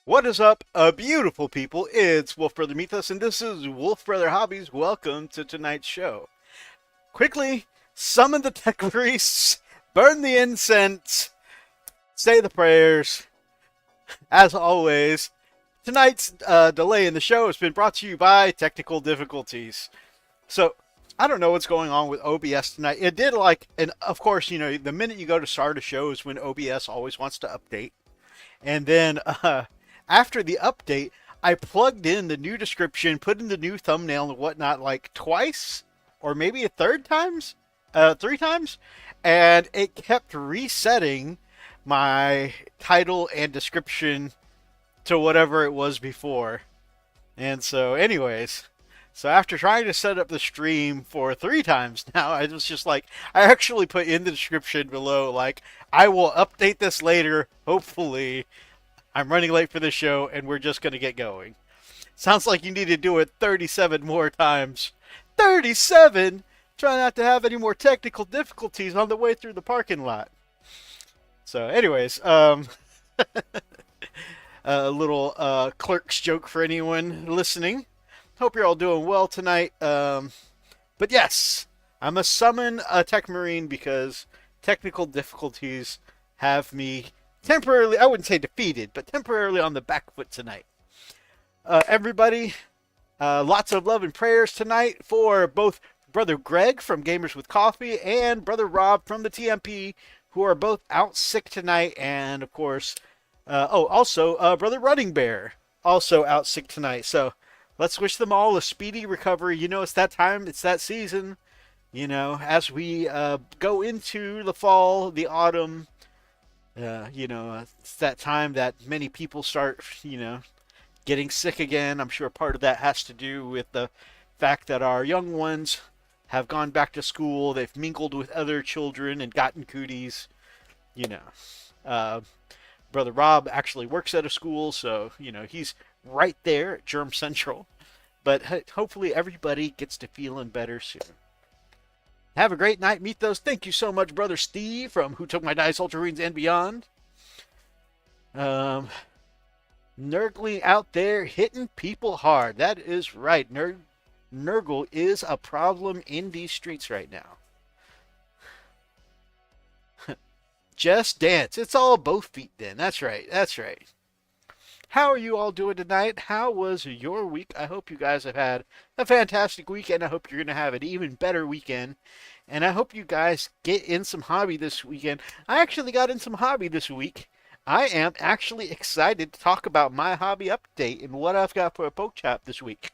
What is up, beautiful people? It's Wolfbrother Mythos, and this is Wolfbrother Hobbies. Welcome to tonight's show. Quickly, summon the tech priests, burn the incense, say the prayers. As always, tonight's delay in the show has been brought to you by technical difficulties. So, I don't know what's going on with OBS tonight. It did and of course, you know, the minute you go to start a show is when OBS always wants to update. And then, after the update, I plugged in the new description, put in the new thumbnail and whatnot like twice, or maybe three times, and it kept resetting my title and description to whatever it was before. And so, anyways, so after trying to set up the stream for 3 times now, I was just like, I actually put in the description below, like, I will update this later, hopefully. I'm running late for the show, and we're just going to get going. Sounds like you need to do it 37 more times. 37? Try not to have any more technical difficulties on the way through the parking lot. So, anyways, a little clerk's joke for anyone listening. Hope you're all doing well tonight. But yes, I'm a summon a Tech Marine because technical difficulties have me temporarily, I wouldn't say defeated, but temporarily on the back foot tonight. Everybody, lots of love and prayers tonight for both Brother Greg from Gamers with Coffee and Brother Rob from the TMP, who are both out sick tonight. And of course, also Brother Running Bear, also out sick tonight. So let's wish them all a speedy recovery. You know, it's that time, it's that season, you know, as we go into the fall, the autumn. It's that time that many people start, getting sick again. I'm sure part of that has to do with the fact that our young ones have gone back to school. They've mingled with other children and gotten cooties. Brother Rob actually works at a school, so, he's right there at Germ Central. But hopefully everybody gets to feeling better soon. Have a great night, Mythos. Thank you so much, Brother Steve from Who Took My Dice Ultramarines and Beyond. Nurgling out there hitting people hard. That is right. Nurgle is a problem in these streets right now. Just dance. It's all both feet then. That's right. That's right. How are you all doing tonight? How was your week? I hope you guys have had a fantastic weekend. I hope you're going to have an even better weekend. And I hope you guys get in some hobby this weekend. I actually got in some hobby this week. I am actually excited to talk about my hobby update and what I've got for a poke chop this week.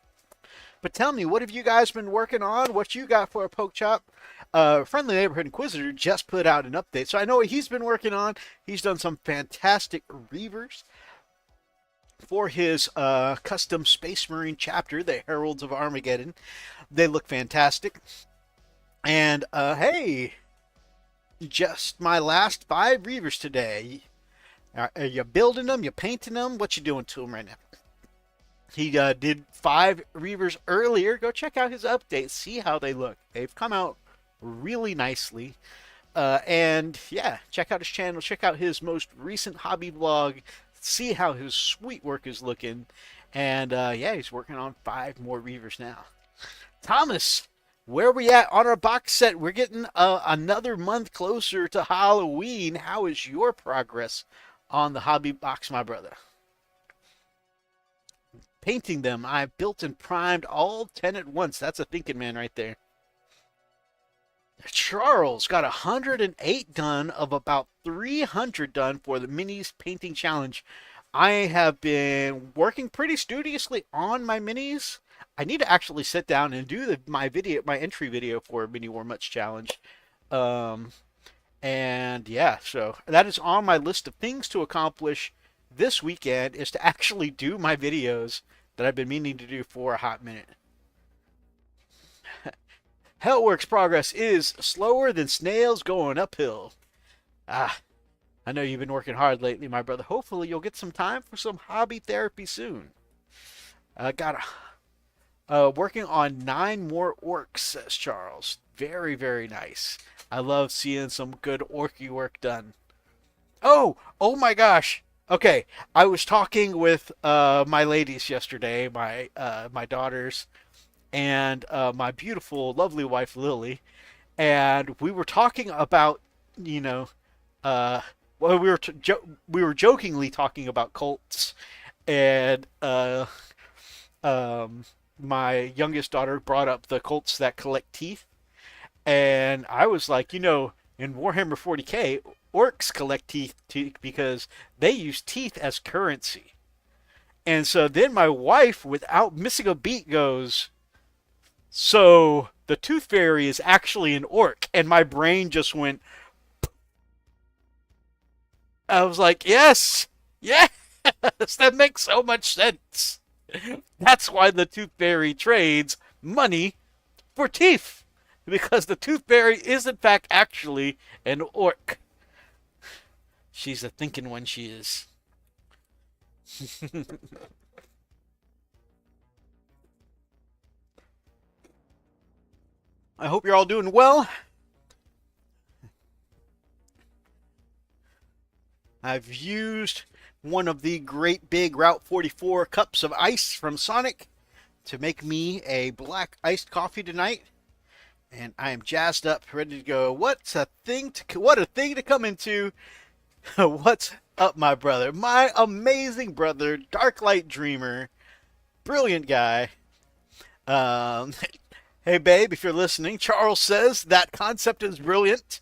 But tell me, what have you guys been working on? What you got for a poke chop? Friendly Neighborhood Inquisitor just put out an update, so I know what he's been working on. He's done some fantastic reavers for his custom Space Marine chapter, the Heralds of Armageddon. They look fantastic. And hey, just my last 5 reavers today. Are you building them? You painting them? What you doing to them right now? He did 5 reavers earlier. Go check out his updates. See how they look. They've come out really nicely. And yeah, check out his channel. Check out his most recent hobby vlog. See how his sweet work is looking. And yeah, he's working on 5 more reavers now. Thomas, where are we at on our box set? We're getting another month closer to Halloween. How is your progress on the hobby box, my brother? Painting them. I've built and primed all 10 at once. That's a thinking man right there. Charles got 108 done of about 300 done for the minis painting challenge. I have been working pretty studiously on my minis. I need to actually sit down and do my entry video for Mini War Much challenge. And yeah, so that is on my list of things to accomplish this weekend, is to actually do my videos that I've been meaning to do for a hot minute. Hellworks progress is slower than snails going uphill. I know you've been working hard lately, my brother. Hopefully you'll get some time for some hobby therapy soon. Working on 9 more orcs, says Charles. Very, very nice. I love seeing some good orky work done. Oh my gosh. Okay, I was talking with my ladies yesterday, my daughters, and my beautiful, lovely wife Lily, and we were talking about, well, we were jokingly talking about cults, and my youngest daughter brought up the cults that collect teeth, and I was like, in Warhammer 40K, orcs collect teeth because they use teeth as currency. And so then my wife, without missing a beat, goes, so the Tooth Fairy is actually an orc. And my brain just went, I was like, yes, that makes so much sense. That's why the Tooth Fairy trades money for teeth, because the Tooth Fairy is in fact actually an orc. She's a thinking one, she is. I hope you're all doing well. I've used one of the great big Route 44 cups of ice from Sonic to make me a black iced coffee tonight. And I am jazzed up, ready to go. What a thing to come into. What's up, my brother? My amazing brother, Darklight Dreamer. Brilliant guy. Hey, babe, if you're listening, Charles says that concept is brilliant.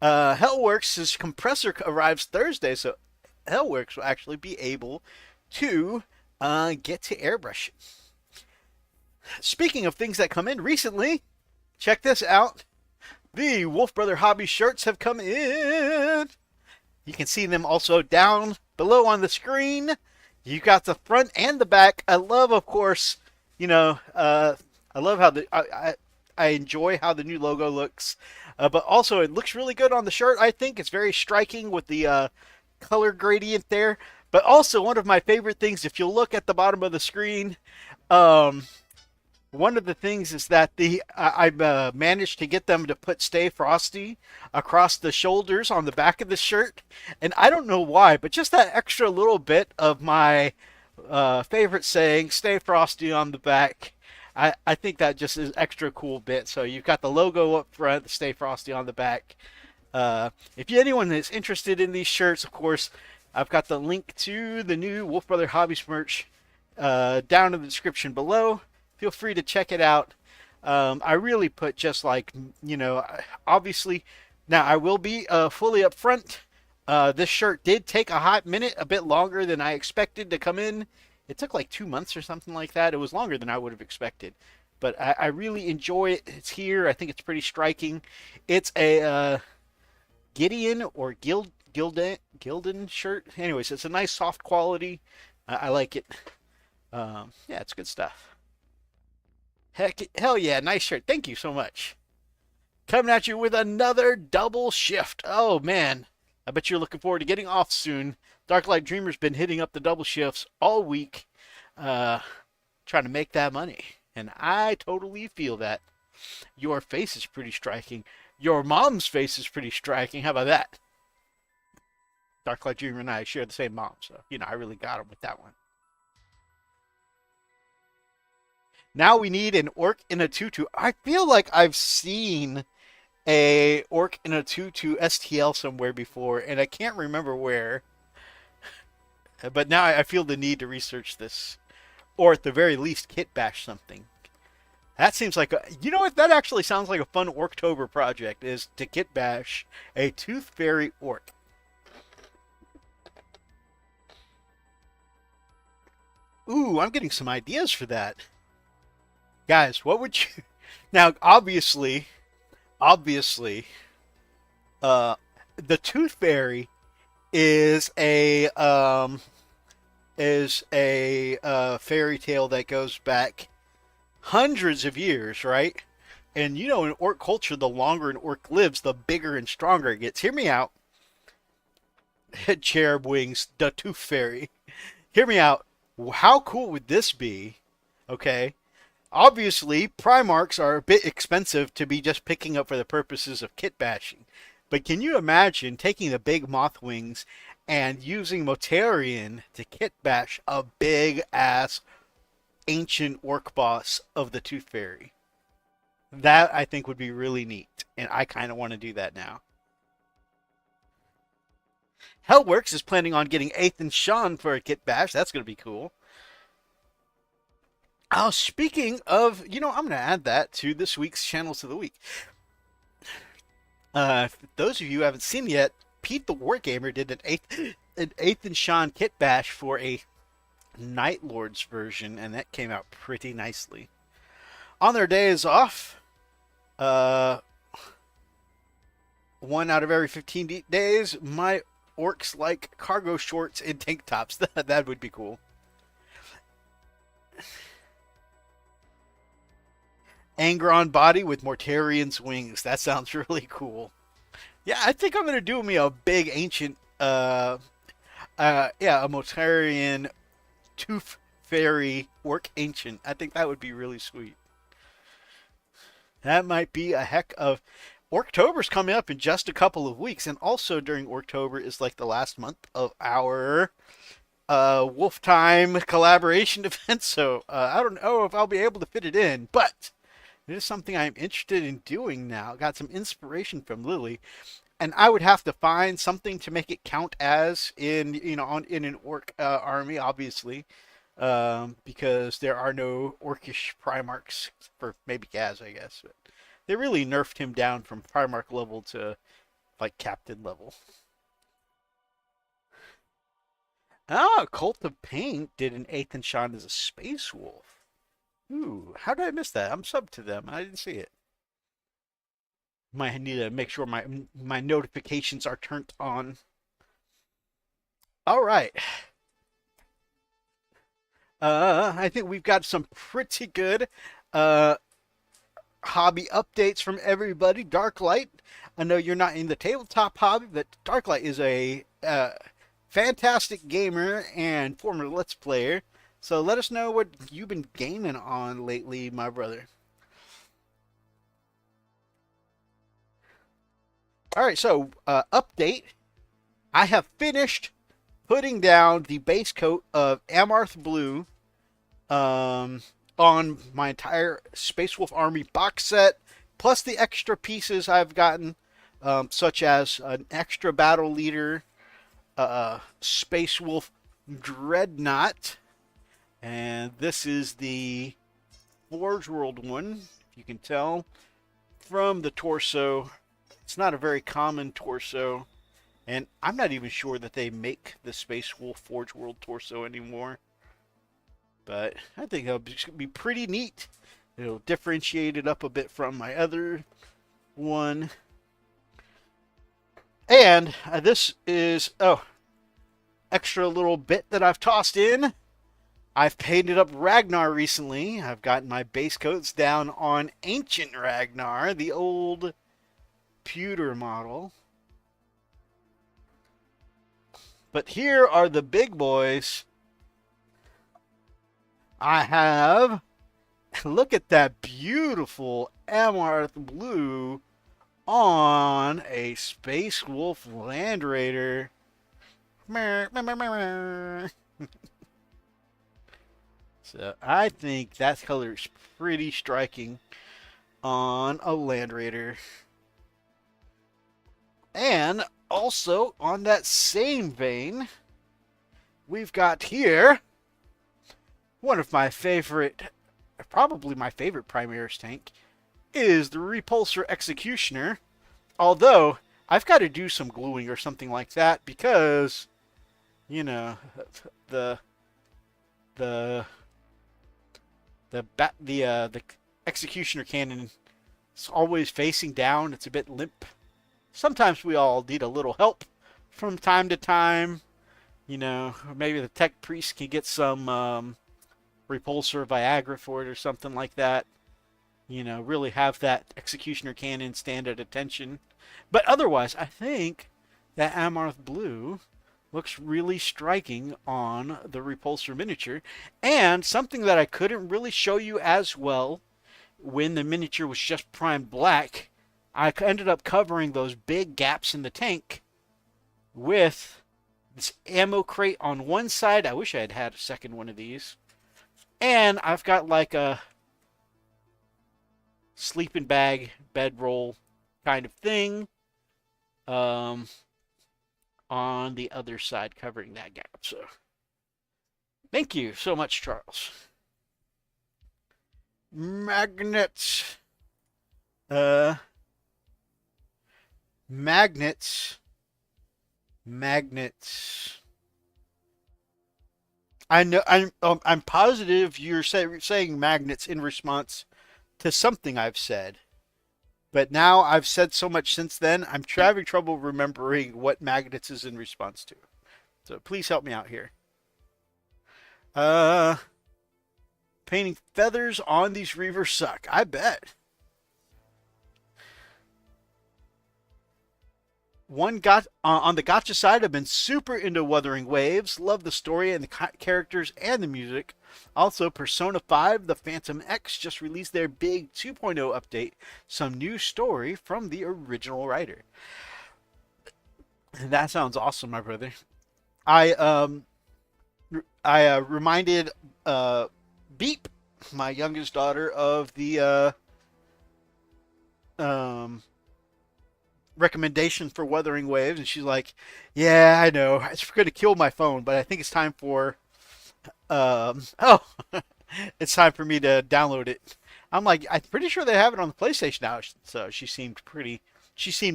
Hellworks' compressor arrives Thursday, so Hellworks will actually be able to get to airbrush. Speaking of things that come in recently, check this out. The Wolfbrother Hobby shirts have come in. You can see them also down below on the screen. You got the front and the back. I love, of course, I love how I enjoy how the new logo looks. But also it looks really good on the shirt, I think. It's very striking with the color gradient there. But also one of my favorite things, if you'll look at the bottom of the screen, one of the things is that I've managed to get them to put Stay Frosty across the shoulders on the back of the shirt. And I don't know why, but just that extra little bit of my favorite saying, Stay Frosty on the back, I think that just is extra cool bit. So you've got the logo up front, the Stay Frosty on the back. If anyone is interested in these shirts, of course, I've got the link to the new Wolfbrother Hobbies merch down in the description below. Feel free to check it out. I really put just like, obviously, now I will be fully upfront. This shirt did take a hot minute, a bit longer than I expected to come in It took like 2 months or something like that. It was longer than I would have expected. But I really enjoy it. It's here. I think it's pretty striking. It's a Gideon or Gildan shirt. Anyways, it's a nice soft quality. I like it. Yeah, it's good stuff. Hell yeah, nice shirt. Thank you so much. Coming at you with another double shift. Oh man, I bet you're looking forward to getting off soon. Darklight Dreamer's been hitting up the double shifts all week, uh, trying to make that money, and I totally feel that. Your face is pretty striking. Your mom's face is pretty striking. How about that? Darklight Dreamer and I share the same mom, so I really got him with that one. Now we need an orc in a tutu. I feel like I've seen a orc in a tutu STL somewhere before, and I can't remember where. But now I feel the need to research this, or at the very least, kit bash something. That seems like you know what? That actually sounds like a fun Orktober project. Is to kit bash a Tooth Fairy orc. Ooh, I'm getting some ideas for that. Guys, what would you now? Obviously, the Tooth Fairy is a fairy tale that goes back hundreds of years, right? And in orc culture, the longer an orc lives, the bigger and stronger it gets. Hear me out. Cherub Wings, the Tooth Fairy. Hear me out. How cool would this be? Okay. Obviously, Primarchs are a bit expensive to be just picking up for the purposes of kit bashing. But can you imagine taking the big moth wings and using Motarian to kit bash a big ass ancient orc boss of the Tooth Fairy? That I think would be really neat, and I kind of want to do that now. Hellworks is planning on getting 8th and Sean for a kit bash. That's going to be cool. Oh, speaking of, I'm going to add that to this week's Channels of the Week. Those of you who haven't seen yet, Pete the Wargamer did an eighth and Sean kit bash for a Night Lords version, and that came out pretty nicely. On their days off, 1 out of every 15 days, my orcs like cargo shorts and tank tops. That would be cool. Angron body with Mortarian's wings. That sounds really cool. Yeah, I think I'm gonna do me a big ancient, a Mortarian Tooth Fairy orc ancient. I think that would be really sweet. That might be a heck of. Orktober's coming up in just a couple of weeks, and also during Orktober is like the last month of our Wolf Time collaboration event. So I don't know if I'll be able to fit it in, but it is something I'm interested in doing now. Got some inspiration from Lily, and I would have to find something to make it count as in in an orc army, obviously, because there are no orcish Primarchs for maybe Gaz, I guess. But they really nerfed him down from Primarch level to like Captain level. Ah, Cult of Paint did an 8th and Sean as a Space Wolf. Ooh, how did I miss that? I'm subbed to them. I didn't see it. Might need to make sure my notifications are turned on. All right. I think we've got some pretty good hobby updates from everybody. Darklight, I know you're not in the tabletop hobby, but Darklight is a fantastic gamer and former Let's Player. So let us know what you've been gaming on lately, my brother. All right, so update. I have finished putting down the base coat of Amarth Blue on my entire Space Wolf Army box set, plus the extra pieces I've gotten, such as an extra battle leader, Space Wolf Dreadnought, and this is the Forge World one, if you can tell from the torso. It's not a very common torso, and I'm not even sure that they make the Space Wolf Forge World torso anymore. But I think it'll be pretty neat. It'll differentiate it up a bit from my other one. And this is, extra little bit that I've tossed in. I've painted up Ragnar recently. I've gotten my base coats down on Ancient Ragnar, the old pewter model. But here are the big boys. I have, look at that beautiful Amarth blue on a Space Wolf Land Raider. So I think that color is pretty striking on a Land Raider. And also on that same vein, we've got here one of my favorite, probably my favorite Primaris tank, is the Repulsor Executioner. Although I've got to do some gluing or something like that because, you know, the Executioner cannon is always facing down. It's a bit limp. Sometimes we all need a little help from time to time. You know, maybe the Tech Priest can get some Repulsor Viagra for it or something like that. You know, really have that Executioner cannon stand at attention. But otherwise, I think that Amarth Blue looks really striking on the Repulsor miniature. And something that I couldn't really show you as well when the miniature was just primed black, I ended up covering those big gaps in the tank with this ammo crate on one side. I wish I had had a second one of these. And I've got like a sleeping bag, bedroll kind of thing on the other side covering that gap. So thank you so much, Charles. Magnets. Magnets. I know. I'm positive you're saying magnets in response to something I've said, but now I've said so much since then. I'm having trouble remembering what magnets is in response to. So please help me out here. Painting feathers on these Reavers suck. I bet. On the gotcha side, I've been super into Wuthering Waves. Love the story and the characters and the music. Also, Persona 5, The Phantom X just released their big 2.0 update. Some new story from the original writer. That sounds awesome, my brother. I reminded Beep, my youngest daughter, of the recommendation for Wuthering Waves, and she's like, yeah, I know, it's going to kill my phone, but I think it's time for it's time for me to download it. I'm like, I'm pretty sure they have it on the PlayStation now. So she seemed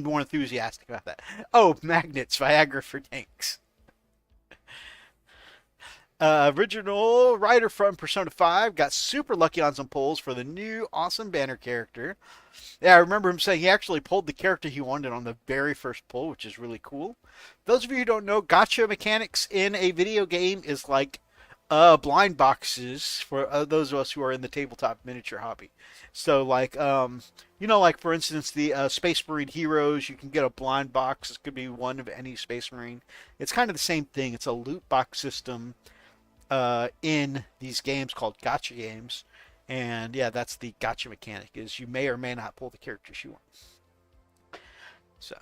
more enthusiastic about that. Oh, magnets, Viagra for tanks. Original writer from Persona 5 got super lucky on some pulls for the new awesome banner character. Yeah, I remember him saying he actually pulled the character he wanted on the very first pull, which is really cool. Those of you who don't know, gacha mechanics in a video game is like blind boxes for those of us who are in the tabletop miniature hobby. So like, like for instance, the Space Marine Heroes, you can get a blind box. This could be one of any Space Marine. It's kind of the same thing. It's a loot box system in these games called gacha games. And yeah, that's the gacha mechanic, is you may or may not pull the characters you want. So,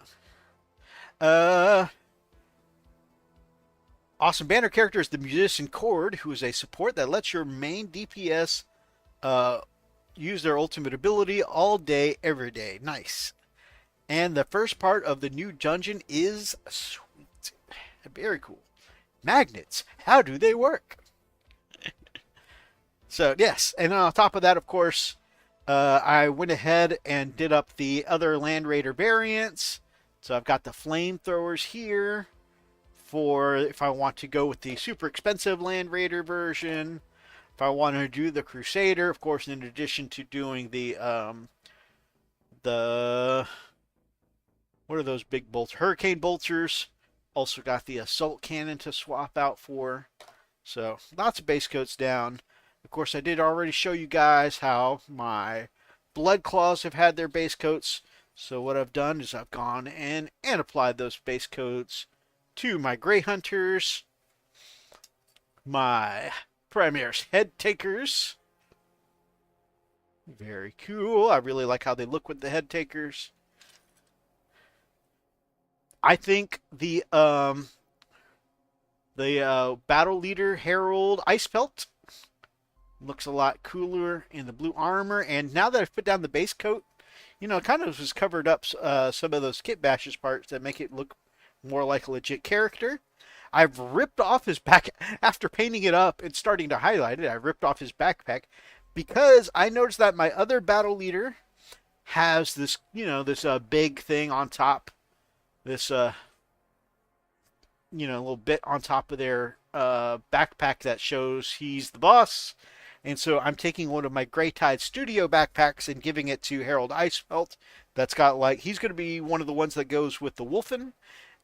awesome banner character is the Musician Chord, who is a support that lets your main DPS use their ultimate ability all day, every day. Nice. And the first part of the new dungeon is sweet. Very cool. Magnets. How do they work? So, yes. And on top of that, of course, I went ahead and did up the other Land Raider variants. So I've got the flamethrowers here for if I want to go with the super expensive Land Raider version. If I want to do the Crusader, of course, in addition to doing the what are those big bolts? Hurricane bolters. Also got the assault cannon to swap out for. So lots of base coats down. Of course, I did already show you guys how my Blood Claws have had their base coats. So what I've done is I've gone in and applied those base coats to my Grey Hunters, my Primaris Head Takers. Very cool. I really like how they look with the Head Takers. I think the Battle Leader Herald Ice Pelt looks a lot cooler in the blue armor. And now that I've put down the base coat, you know, it kind of has covered up some of those Kit Bashes parts that make it look more like a legit character. I've ripped off his back after painting it up and starting to highlight it. I ripped off his backpack because I noticed that my other battle leader has this, you know, this big thing on top, this you know, little bit on top of their backpack that shows he's the boss. And so I'm taking one of my Grey Tide Studio backpacks and giving it to Harold Icefelt. That's got like, he's going to be one of the ones that goes with the Wolfen.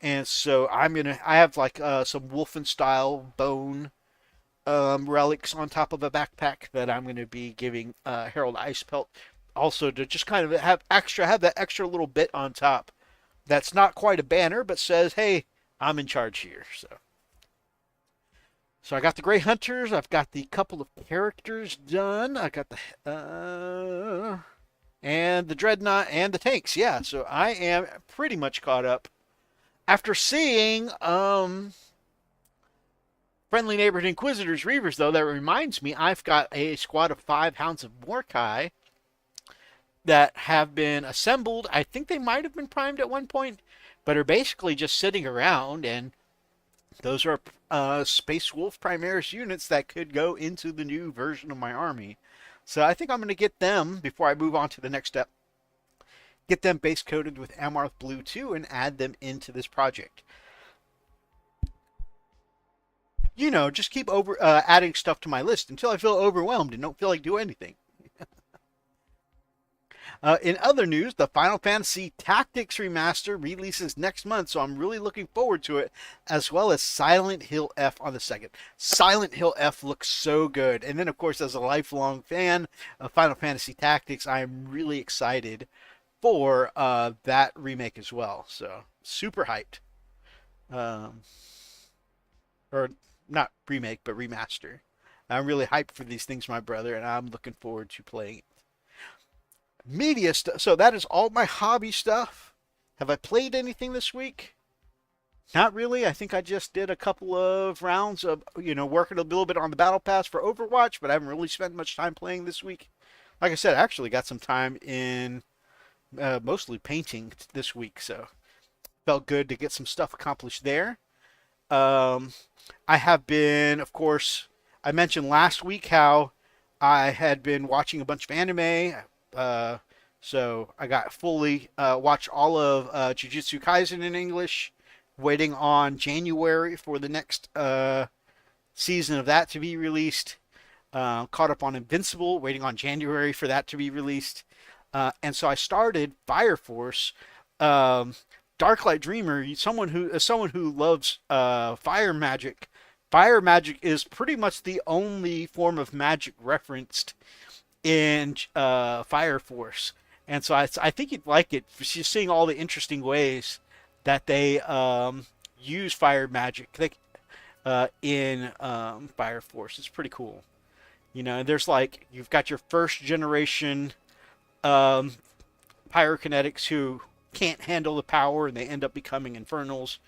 And so I have like some Wolfen style bone relics on top of a backpack that I'm going to be giving Harold Icefelt. Also to just kind of have that extra little bit on top. That's not quite a banner, but says, hey, I'm in charge here. So I got the Grey Hunters. I've got the couple of characters done. I got the and the Dreadnought and the tanks. Yeah, so I am pretty much caught up. After seeing Friendly Neighborhood Inquisitors Reavers, though, that reminds me, I've got a squad of 5 Hounds of Mordecai that have been assembled. I think they might have been primed at one point, but are basically just sitting around, and those are Space Wolf Primaris units that could go into the new version of my army. So I think I'm going to get them, before I move on to the next step, get them base coated with Amarth Blue too and add them into this project. You know, just keep adding stuff to my list until I feel overwhelmed and don't feel like doing anything. In other news, the Final Fantasy Tactics Remaster releases next month, so I'm really looking forward to it, as well as Silent Hill F on the 2nd. Silent Hill F looks so good. And then, of course, as a lifelong fan of Final Fantasy Tactics, I'm really excited for that remake as well. So, super hyped. Or not remake, but remaster. I'm really hyped for these things, my brother, and I'm looking forward to playing it. Media stuff. So that is all my hobby stuff. Have I played anything this week? Not really. I think I just did a couple of rounds of, you know, working a little bit on the Battle Pass for Overwatch, but I haven't really spent much time playing this week. Like I said, I actually got some time in mostly painting this week, so felt good to get some stuff accomplished there. I have been, of course, I mentioned last week how I had been watching a bunch of anime. So I got fully watched all of Jujutsu Kaisen in English, waiting on January for the next season of that to be released. Caught up on Invincible, waiting on January for that to be released. And so I started Fire Force. Darklight Dreamer, someone who loves fire magic. Fire magic is pretty much the only form of magic referenced in Fire Force, and so I think you'd like it. Just seeing all the interesting ways that they use fire magic in Fire Force. It's pretty cool. You know, there's like, you've got your first generation pyrokinetics who can't handle the power and they end up becoming infernals.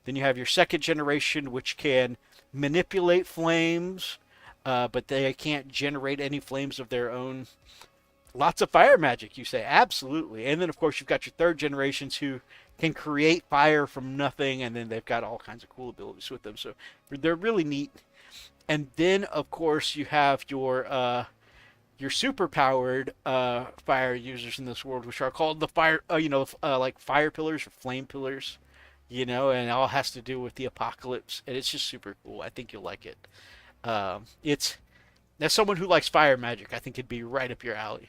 Then you have your second generation, which can manipulate flames, but they can't generate any flames of their own. Lots of fire magic, you say. Absolutely. And then, of course, you've got your third generations who can create fire from nothing, and then they've got all kinds of cool abilities with them. So they're really neat. And then, of course, you have your super powered fire users in this world, which are called the fire, like fire pillars or flame pillars, you know, and it all has to do with the apocalypse. And it's just super cool. I think you'll like it. As someone who likes fire magic, I think it'd be right up your alley.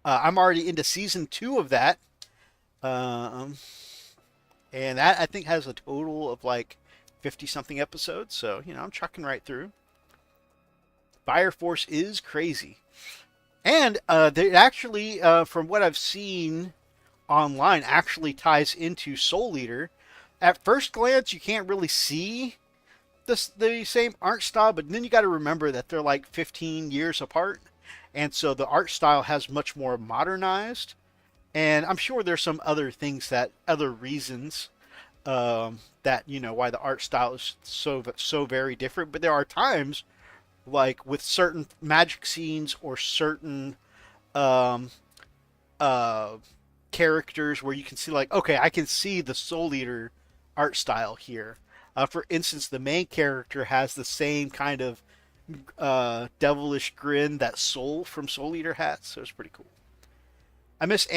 I'm already into season 2 of that. Um, and that I think has a total of like 50 something episodes. So, I'm trucking right through. Fire Force is crazy. And they actually, from what I've seen online, actually ties into Soul Eater. At first glance, you can't really see the same art style, but then you got to remember that they're like 15 years apart. And so the art style has much more modernized. And I'm sure there's some other things other reasons that, why the art style is so very different. But there are times, like with certain magic scenes or certain um, uh, characters where you can see, like, okay, I can see the Soul Eater art style here. For instance, the main character has the same kind of devilish grin that Soul from Soul Eater has, so it's pretty cool. I miss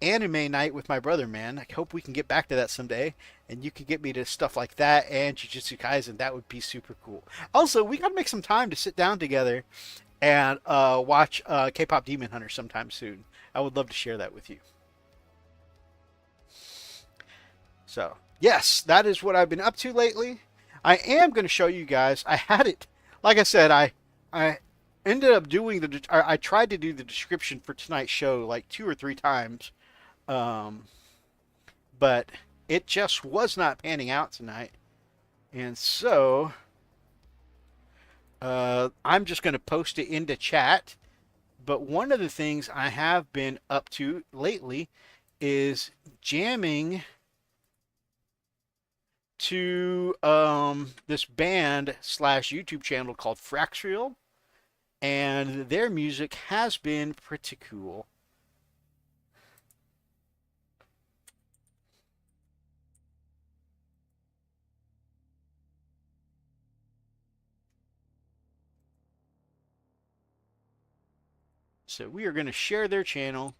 anime night with my brother, man. I hope we can get back to that someday, and you can get me to stuff like that and Jujutsu Kaisen. That would be super cool. Also, we gotta make some time to sit down together and watch K-pop Demon Hunter sometime soon. I would love to share that with you. So, yes, that is what I've been up to lately. I am going to show you guys. I had it, like I said, I ended up doing I tried to do the description for tonight's show like 2 or 3 times, um, but it just was not panning out tonight. And so I'm just going to post it into chat. But one of the things I have been up to lately is jamming to this band slash YouTube channel called Fraxreal, and their music has been pretty cool. So we are going to share their channel.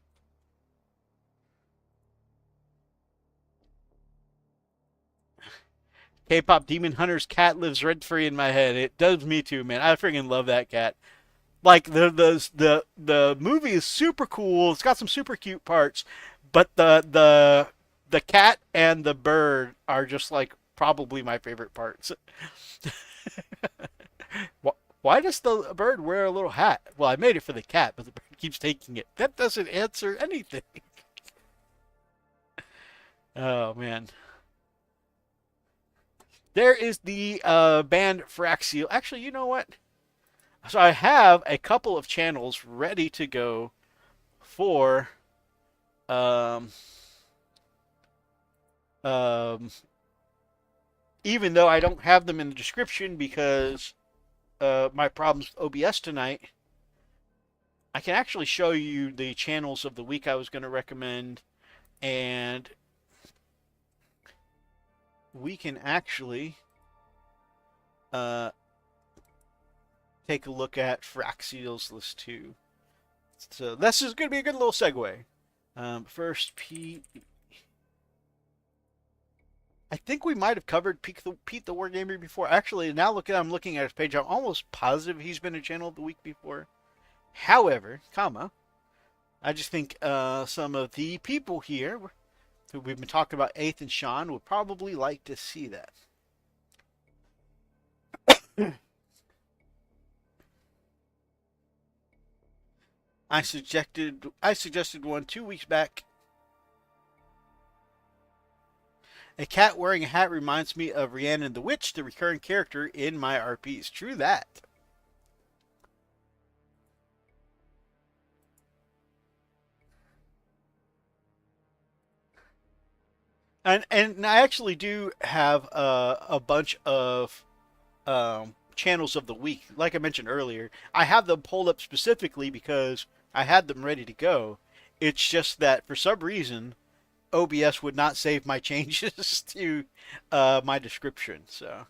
K-pop Demon Hunter's cat lives rent free in my head. It does me too, man. I freaking love that cat. Like the movie is super cool. It's got some super cute parts, but the cat and the bird are just like probably my favorite parts. Why does the bird wear a little hat? Well, I made it for the cat, but the bird keeps taking it. That doesn't answer anything. Oh man. There is the band Fraxio. Actually, you know what? So I have a couple of channels ready to go for um, um, even though I don't have them in the description because my problems with OBS tonight, I can actually show you the channels of the week I was going to recommend, and we can actually take a look at Fraxial's list too. So this is going to be a good little segue. First, I think we might have covered Pete the Wargamer before. Actually, now I'm looking at his page. I'm almost positive he's been a channel of the week before. However, I just think some of the people here who we've been talking about, Eighth and Sean, would probably like to see that. I suggested one 2 weeks back. A cat wearing a hat reminds me of Rhiannon the Witch, the recurring character in my RPs. True that. And I actually do have a bunch of channels of the week. Like I mentioned earlier, I have them pulled up specifically because I had them ready to go. It's just that for some reason, OBS would not save my changes to my description. So,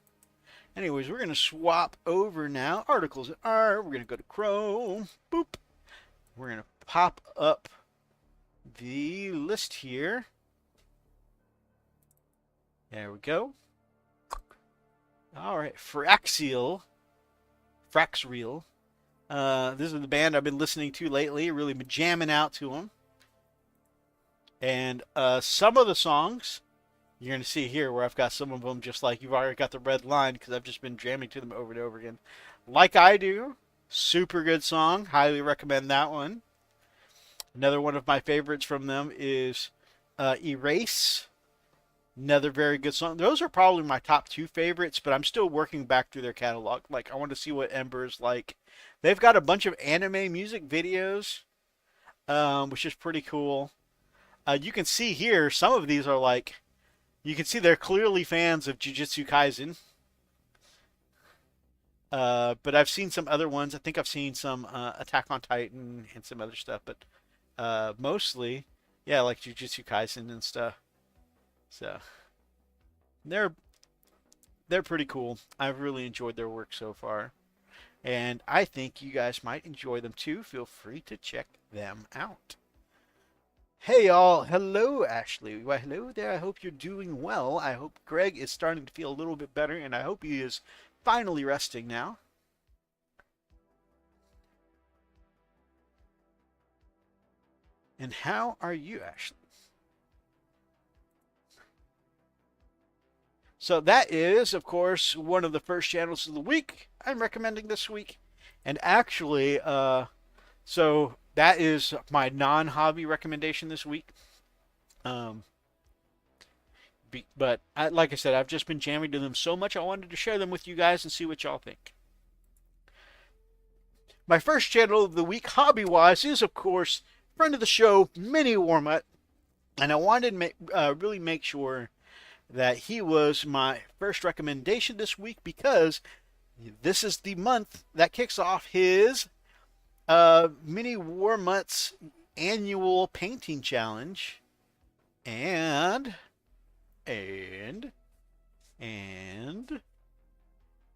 anyways, we're going to swap over now. Articles are, we're going to go to Chrome. Boop. We're going to pop up the list here. There we go. All right, Fraxial Frax Reel. This is the band I've been listening to lately. Really been jamming out to them. And some of the songs you're going to see here where I've got some of them just like you've already got the red line because I've just been jamming to them over and over again. Like I Do. Super good song. Highly recommend that one. Another one of my favorites from them is Erase. Another very good song. Those are probably my top two favorites, but I'm still working back through their catalog. Like, I want to see what Ember's like. They've got a bunch of anime music videos, which is pretty cool. You can see here, some of these are like, you can see they're clearly fans of Jujutsu Kaisen. But I've seen some other ones. I think I've seen some Attack on Titan and some other stuff, but mostly, yeah, like Jujutsu Kaisen and stuff. So they're pretty cool. I've really enjoyed their work so far, and I think you guys might enjoy them too. Feel free to check them out. Hey y'all, hello Ashley. Well, hello there. I hope you're doing well. I hope Greg is starting to feel a little bit better, and I hope he is finally resting now. And how are you, Ashley? So that is, of course, one of the first channels of the week I'm recommending this week. And actually, so that is my non-hobby recommendation this week. But like I said, I've just been jamming to them so much, I wanted to share them with you guys and see what y'all think. My first channel of the week, hobby-wise, is, of course, friend of the show, Mini Warmut. And I wanted to really make sure that he was my first recommendation this week because this is the month that kicks off his Mini Warmut's annual painting challenge. And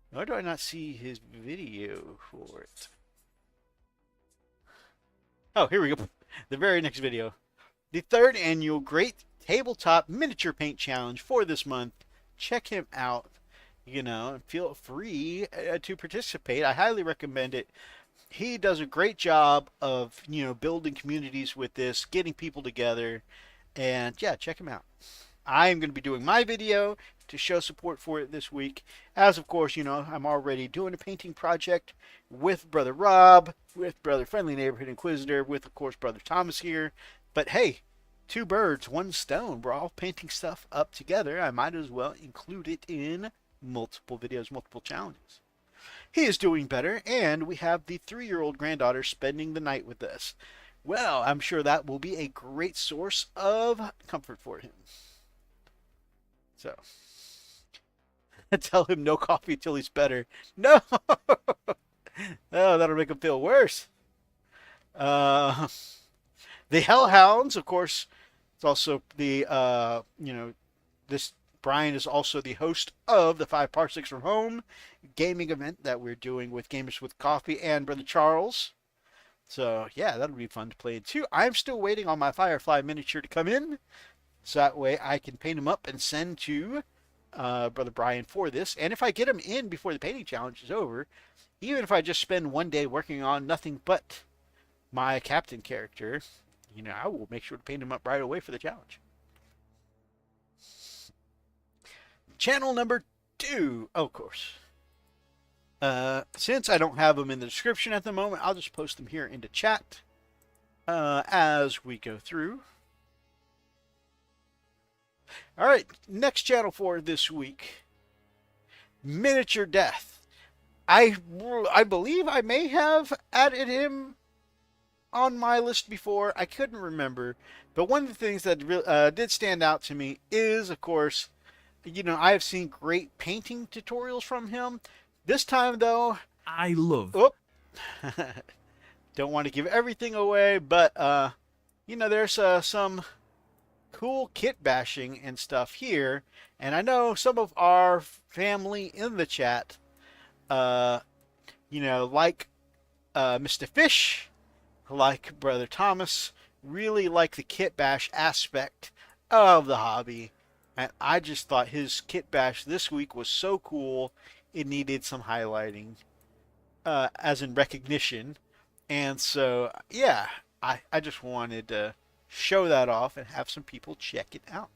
why do I not see his video for it? Oh, here we go. The very next video. The third annual Great Tabletop Miniature Paint Challenge for this month. Check him out. You know, feel free to participate. I highly recommend it. He does a great job of, you know, building communities with this, getting people together. And yeah, check him out. I'm going to be doing my video to show support for it this week. As of course, you know, I'm already doing a painting project with Brother Rob, with Brother Friendly Neighborhood Inquisitor, with of course Brother Thomas here. But hey, two birds, one stone. We're all painting stuff up together. I might as well include it in multiple videos, multiple challenges. He is doing better, and we have the 3-year-old granddaughter spending the night with us. Well, I'm sure that will be a great source of comfort for him. So, tell him no coffee till he's better. No! Oh, that'll make him feel worse. The Hellhounds, of course, it's also the, you know, this Brian is also the host of the 5 Parsecs from Home gaming event that we're doing with Gamers with Coffee and Brother Charles. So, yeah, that'll be fun to play in too. I'm still waiting on my Firefly miniature to come in, so that way I can paint him up and send to Brother Brian for this. And if I get him in before the painting challenge is over, even if I just spend one day working on nothing but my captain character, you know, I will make sure to paint him up right away for the challenge. Channel number 2, of course. Since I don't have them in the description at the moment, I'll just post them here into chat as we go through. All right, next channel for this week, Miniature Death. I believe I may have added him on my list before. I couldn't remember, but one of the things that did stand out to me is, of course, you know, I have seen great painting tutorials from him. This time, though, I love. Oh, don't want to give everything away, but you know, there's some cool kit bashing and stuff here, and I know some of our family in the chat, you know, like Mr. Fish, like Brother Thomas, really like the kit bash aspect of the hobby, and I just thought his kit bash this week was so cool, it needed some highlighting. as in recognition. And so, yeah, I just wanted to show that off and have some people check it out.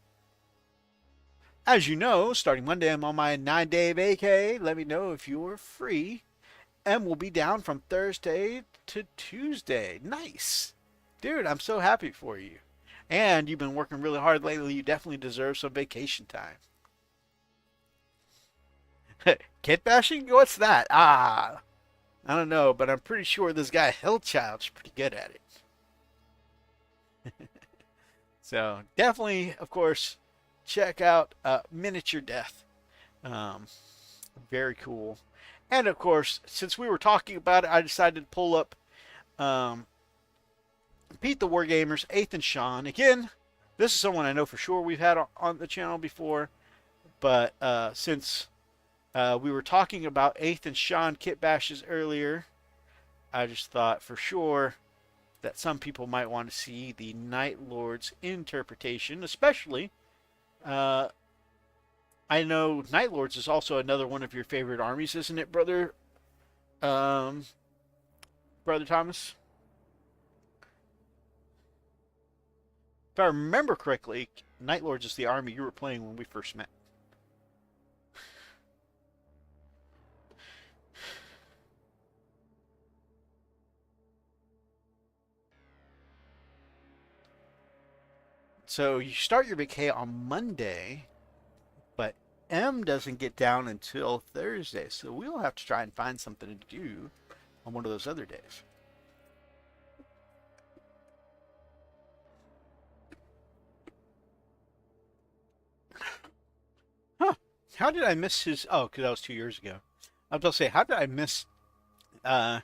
As you know, starting Monday, I'm on my 9-day vacay. Let me know if you're free. And we'll be down from Thursday to Tuesday. Nice. Dude, I'm so happy for you. And you've been working really hard lately. You definitely deserve some vacation time. Kit bashing? What's that? Ah, I don't know, but I'm pretty sure this guy Hellchild's pretty good at it. So definitely, of course, check out Miniature Death. Um, Very cool. And of course, since we were talking about it, I decided to pull up um, Pete the Wargamer's 8th and Sean. Again, this is someone I know for sure we've had on the channel before, but since we were talking about 8th and Sean kit bashes earlier, I just thought for sure that some people might want to see the Night Lord's interpretation, especially I know Night Lords is also another one of your favorite armies, isn't it, brother? Um, Brother Thomas? If I remember correctly, Night Lords is the army you were playing when we first met. So you start your vacay on Monday, but M doesn't get down until Thursday, so we'll have to try and find something to do on one of those other days. Huh. How did I miss his... Oh, because that was 2 years ago. I was about to say, how did I miss uh,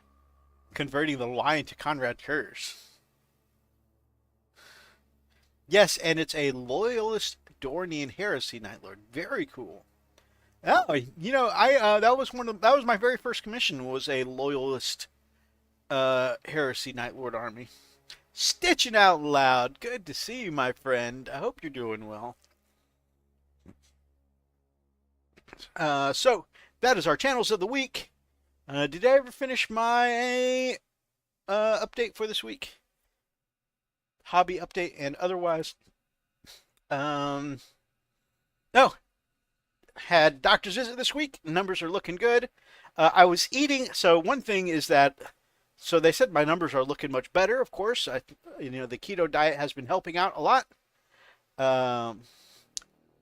converting the lion to Conrad Kurz? Yes, and it's a Loyalist Dornian Heresy Night Lord. Very cool. Oh, I that was my very first commission was a Loyalist Heresy Night Lord army. Stitching out loud. Good to see you, my friend. I hope you're doing well. So that is our channels of the week. Did I ever finish my update for this week? Hobby update and otherwise. No. Had doctor's visit this week. Numbers are looking good. I was eating. So one thing is that, so they said my numbers are looking much better. Of course, the keto diet has been helping out a lot.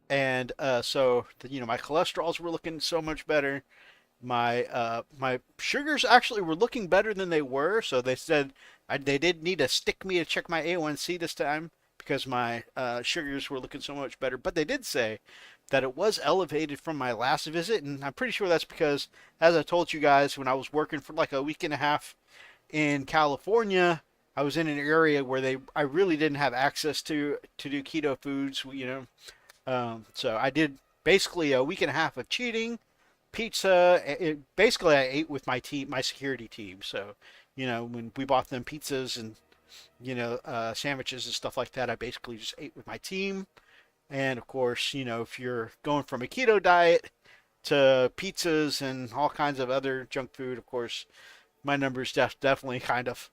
And so my cholesterols were looking so much better. My sugars actually were looking better than they were. So they said they did need to stick me to check my A1C this time because my sugars were looking so much better. But they did say that it was elevated from my last visit, and I'm pretty sure that's because, as I told you guys, when I was working for like a week and a half in California, I was in an area where I really didn't have access to do keto foods, so I did basically a week and a half of cheating, pizza. Basically, I ate with my team, my security team. So, when we bought them pizzas and sandwiches and stuff like that, I basically just ate with my team. And of course, if you're going from a keto diet to pizzas and all kinds of other junk food, of course, my numbers definitely kind of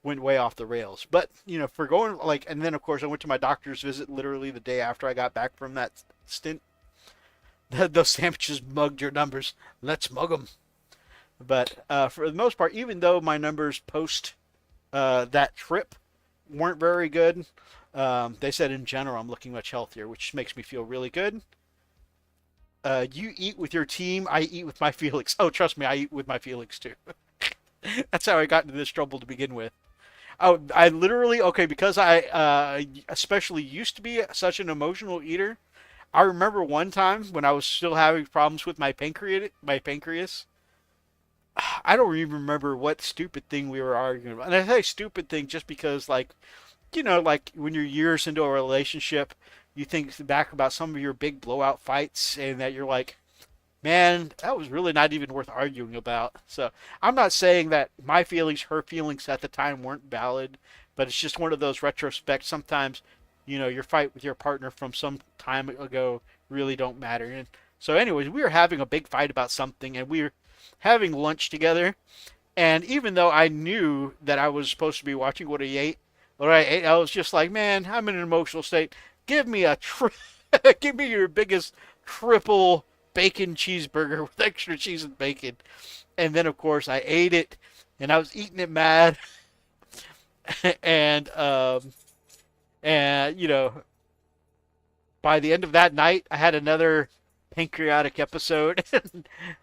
went way off the rails. But, for going and then of course I went to my doctor's visit literally the day after I got back from that stint. Those sandwiches mugged your numbers. Let's mug them. But for the most part, even though my numbers post that trip weren't very good, they said in general I'm looking much healthier, which makes me feel really good. You eat with your team, I eat with my Felix. Oh, trust me, I eat with my Felix too. That's how I got into this trouble to begin with. Oh, I literally, okay, because I especially used to be such an emotional eater. I remember one time when I was still having problems with my pancreas. I don't even remember what stupid thing we were arguing about. And I say stupid thing just because, like when you're years into a relationship, you think back about some of your big blowout fights and that you're like, man, that was really not even worth arguing about. So I'm not saying that my feelings, her feelings at the time weren't valid, but it's just one of those retrospects. Sometimes, your fight with your partner from some time ago really don't matter. And So, anyways, we were having a big fight about something, and we were having lunch together. And even though I knew that I was supposed to be watching what I ate, I was just like, man, I'm in an emotional state. Give me give me your biggest triple bacon cheeseburger with extra cheese and bacon. And then, of course, I ate it, and I was eating it mad. and you know, by the end of that night, I had another pancreatic episode.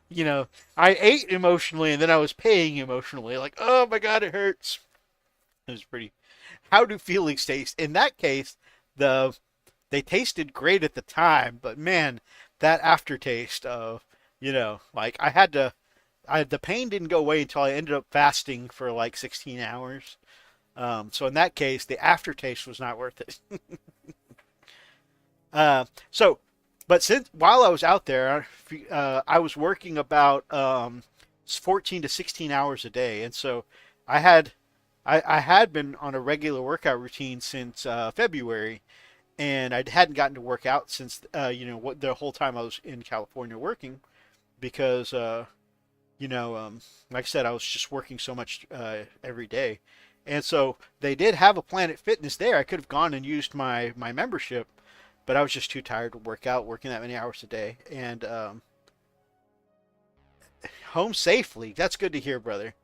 You know, I ate emotionally, and then I was paying emotionally. Like, oh my god, it hurts. It was pretty. How do feelings taste? In that case, they tasted great at the time, but man, that aftertaste of, like the pain didn't go away until I ended up fasting for like 16 hours. So in that case, the aftertaste was not worth it. So, but since while I was out there, I was working about 14 to 16 hours a day, and so I had I had been on a regular workout routine since February, and I hadn't gotten to work out since the whole time I was in California working because like I said, I was just working so much every day, and so they did have a Planet Fitness there. I could have gone and used my membership, but I was just too tired to work out, working that many hours a day, and home safely. That's good to hear, brother.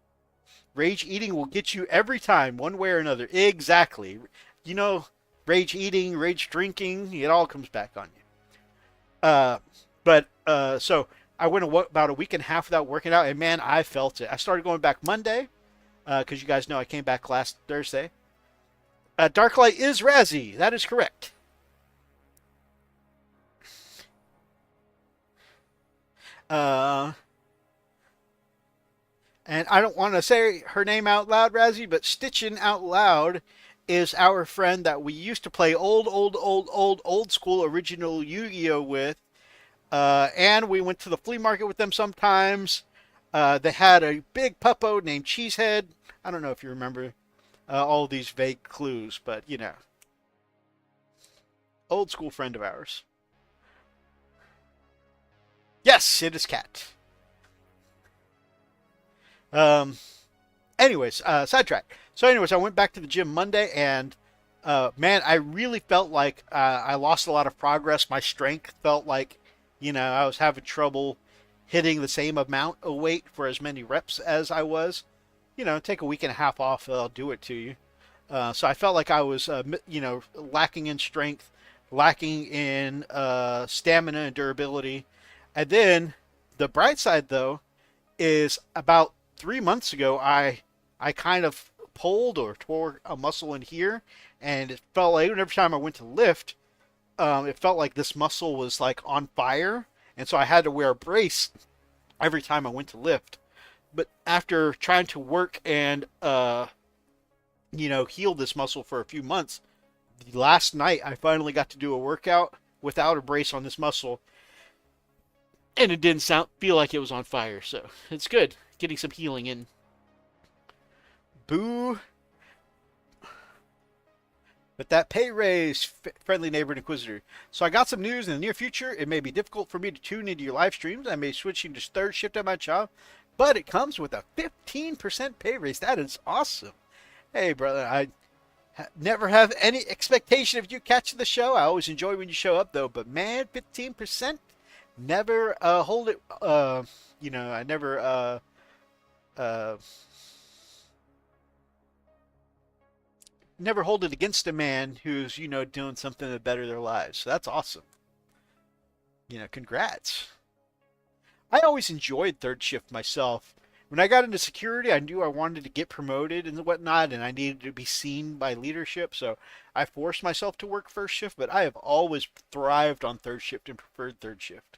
Rage eating will get you every time, one way or another. Exactly. You know, rage eating, rage drinking, it all comes back on you. So I went about a week and a half without working out, and man, I felt it. I started going back Monday, because you guys know I came back last Thursday. Darklight is Razzie. That is correct. Uh, and I don't want to say her name out loud, Razzie, but Stitchin' Out Loud is our friend that we used to play old school original Yu-Gi-Oh with. And we went to the flea market with them sometimes. They had a big puppo named Cheesehead. I don't know if you remember all these vague clues, but old school friend of ours. Yes, it is Cat. Um, anyways, sidetrack. So, anyways, I went back to the gym Monday, and man, I really felt like I lost a lot of progress. My strength felt like, I was having trouble hitting the same amount of weight for as many reps as I was. Take a week and a half off, I'll do it to you. So I felt like I was, lacking in strength, lacking in stamina and durability. And then the bright side, though, is about 3 months ago, I kind of pulled or tore a muscle in here, and it felt like every time I went to lift, it felt like this muscle was like on fire, and so I had to wear a brace every time I went to lift. But after trying to work and heal this muscle for a few months, last night I finally got to do a workout without a brace on this muscle, and it didn't feel like it was on fire. So it's good getting some healing in. Boo. But that pay raise, friendly neighborhood inquisitor. So I got some news in the near future. It may be difficult for me to tune into your live streams. I may switch into third shift at my job, but it comes with a 15% pay raise. That is awesome. Hey, brother, I never have any expectation of you catching the show. I always enjoy when you show up, though. But man, 15%, never hold it. I never never hold it against a man who's doing something to better their lives. So that's awesome. Congrats. I always enjoyed third shift myself. When I got into security, I knew I wanted to get promoted and whatnot, and I needed to be seen by leadership, so I forced myself to work first shift, but I have always thrived on third shift and preferred third shift.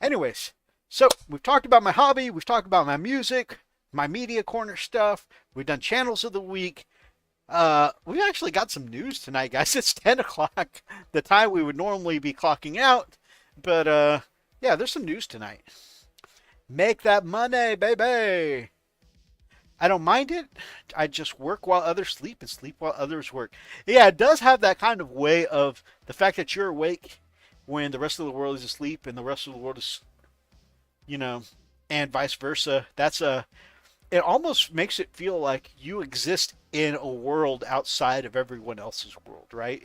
Anyways, so we've talked about my hobby, we've talked about my music, my media corner stuff, we've done channels of the week. We actually got some news tonight, guys. It's 10 o'clock, the time we would normally be clocking out, but yeah, there's some news tonight. Make that money, baby. I don't mind it. I just work while others sleep and sleep while others work. Yeah, it does have that kind of way of the fact that you're awake when the rest of the world is asleep and the rest of the world is, you know, and vice versa. It almost makes it feel like you exist in a world outside of everyone else's world, right?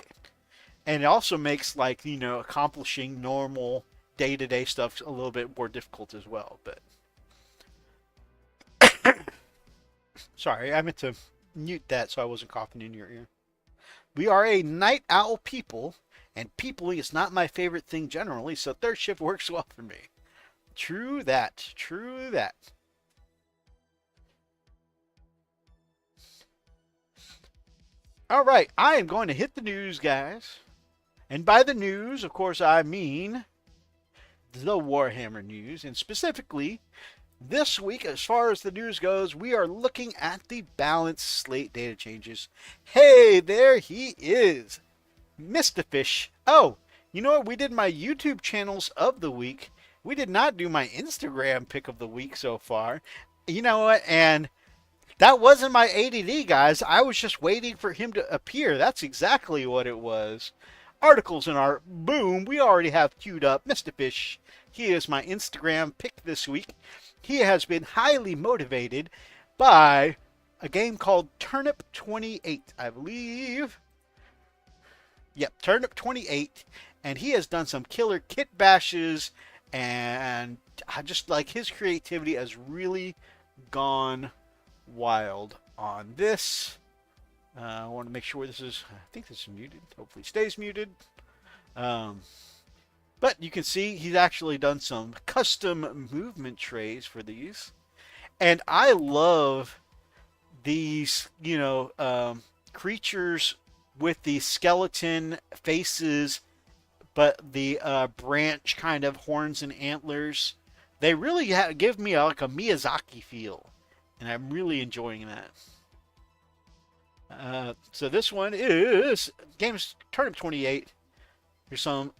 And it also makes, like, accomplishing normal day-to-day stuff a little bit more difficult as well. But sorry, I meant to mute that so I wasn't coughing in your ear. We are a night owl people, and peopling is not my favorite thing generally, so third shift works well for me. True that. True that. All right, I am going to hit the news, guys. And by the news, of course, I mean the Warhammer news. And specifically, this week, as far as the news goes, we are looking at the balance slate data changes. Hey, there he is, Mr. Fish. Oh, you know what? We did my YouTube channels of the week. We did not do my Instagram pick of the week so far. You know what? And that wasn't my ADD, guys. I was just waiting for him to appear. That's exactly what it was. Articles in our boom. We already have queued up Mr. Fish. He is my Instagram pick this week. He has been highly motivated by a game called Turnip 28, I believe. Yep, Turnip 28. And he has done some killer kit bashes. And I just like his creativity has really gone wild on this. I want to make sure this is, I think this is muted. Hopefully it stays muted. But you can see he's actually done some custom movement trays for these. And I love these, creatures with the skeleton faces, but the branch kind of horns and antlers. They really give me like a Miyazaki feel. And I'm really enjoying that. So this one is game's Turnip 28. Here's some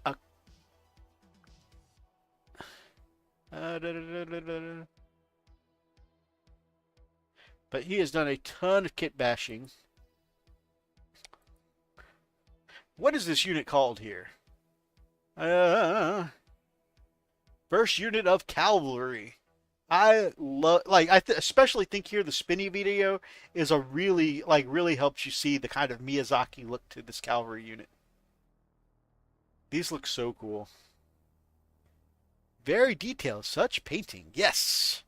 but he has done a ton of kit bashing. What is this unit called here? First unit of cavalry. I love, like, especially think here the spinny video is a really, really helps you see the kind of Miyazaki look to this cavalry unit. These look so cool. Very detailed, such painting. Yes.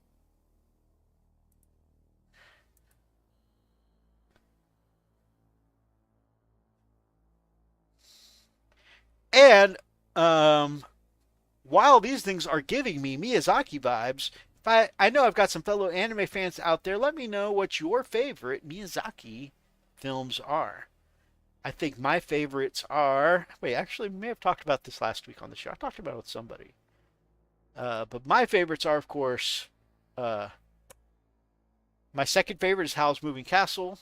And, while these things are giving me Miyazaki vibes, I know I've got some fellow anime fans out there. Let me know what your favorite Miyazaki films are. I think my favorites are... Wait, actually, we may have talked about this last week on the show. I talked about it with somebody. But my favorites are, of course... my second favorite is Howl's Moving Castle.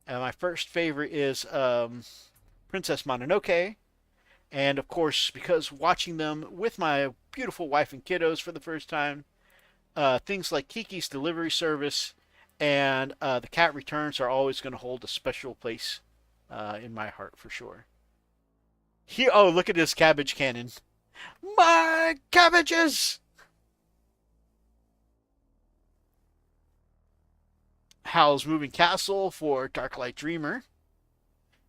And my first favorite is Princess Mononoke. And, of course, because watching them with my beautiful wife and kiddos for the first time... things like Kiki's Delivery Service and The Cat Returns are always going to hold a special place in my heart for sure. Oh, look at this cabbage cannon. My cabbages! Howl's Moving Castle for Darklight Dreamer.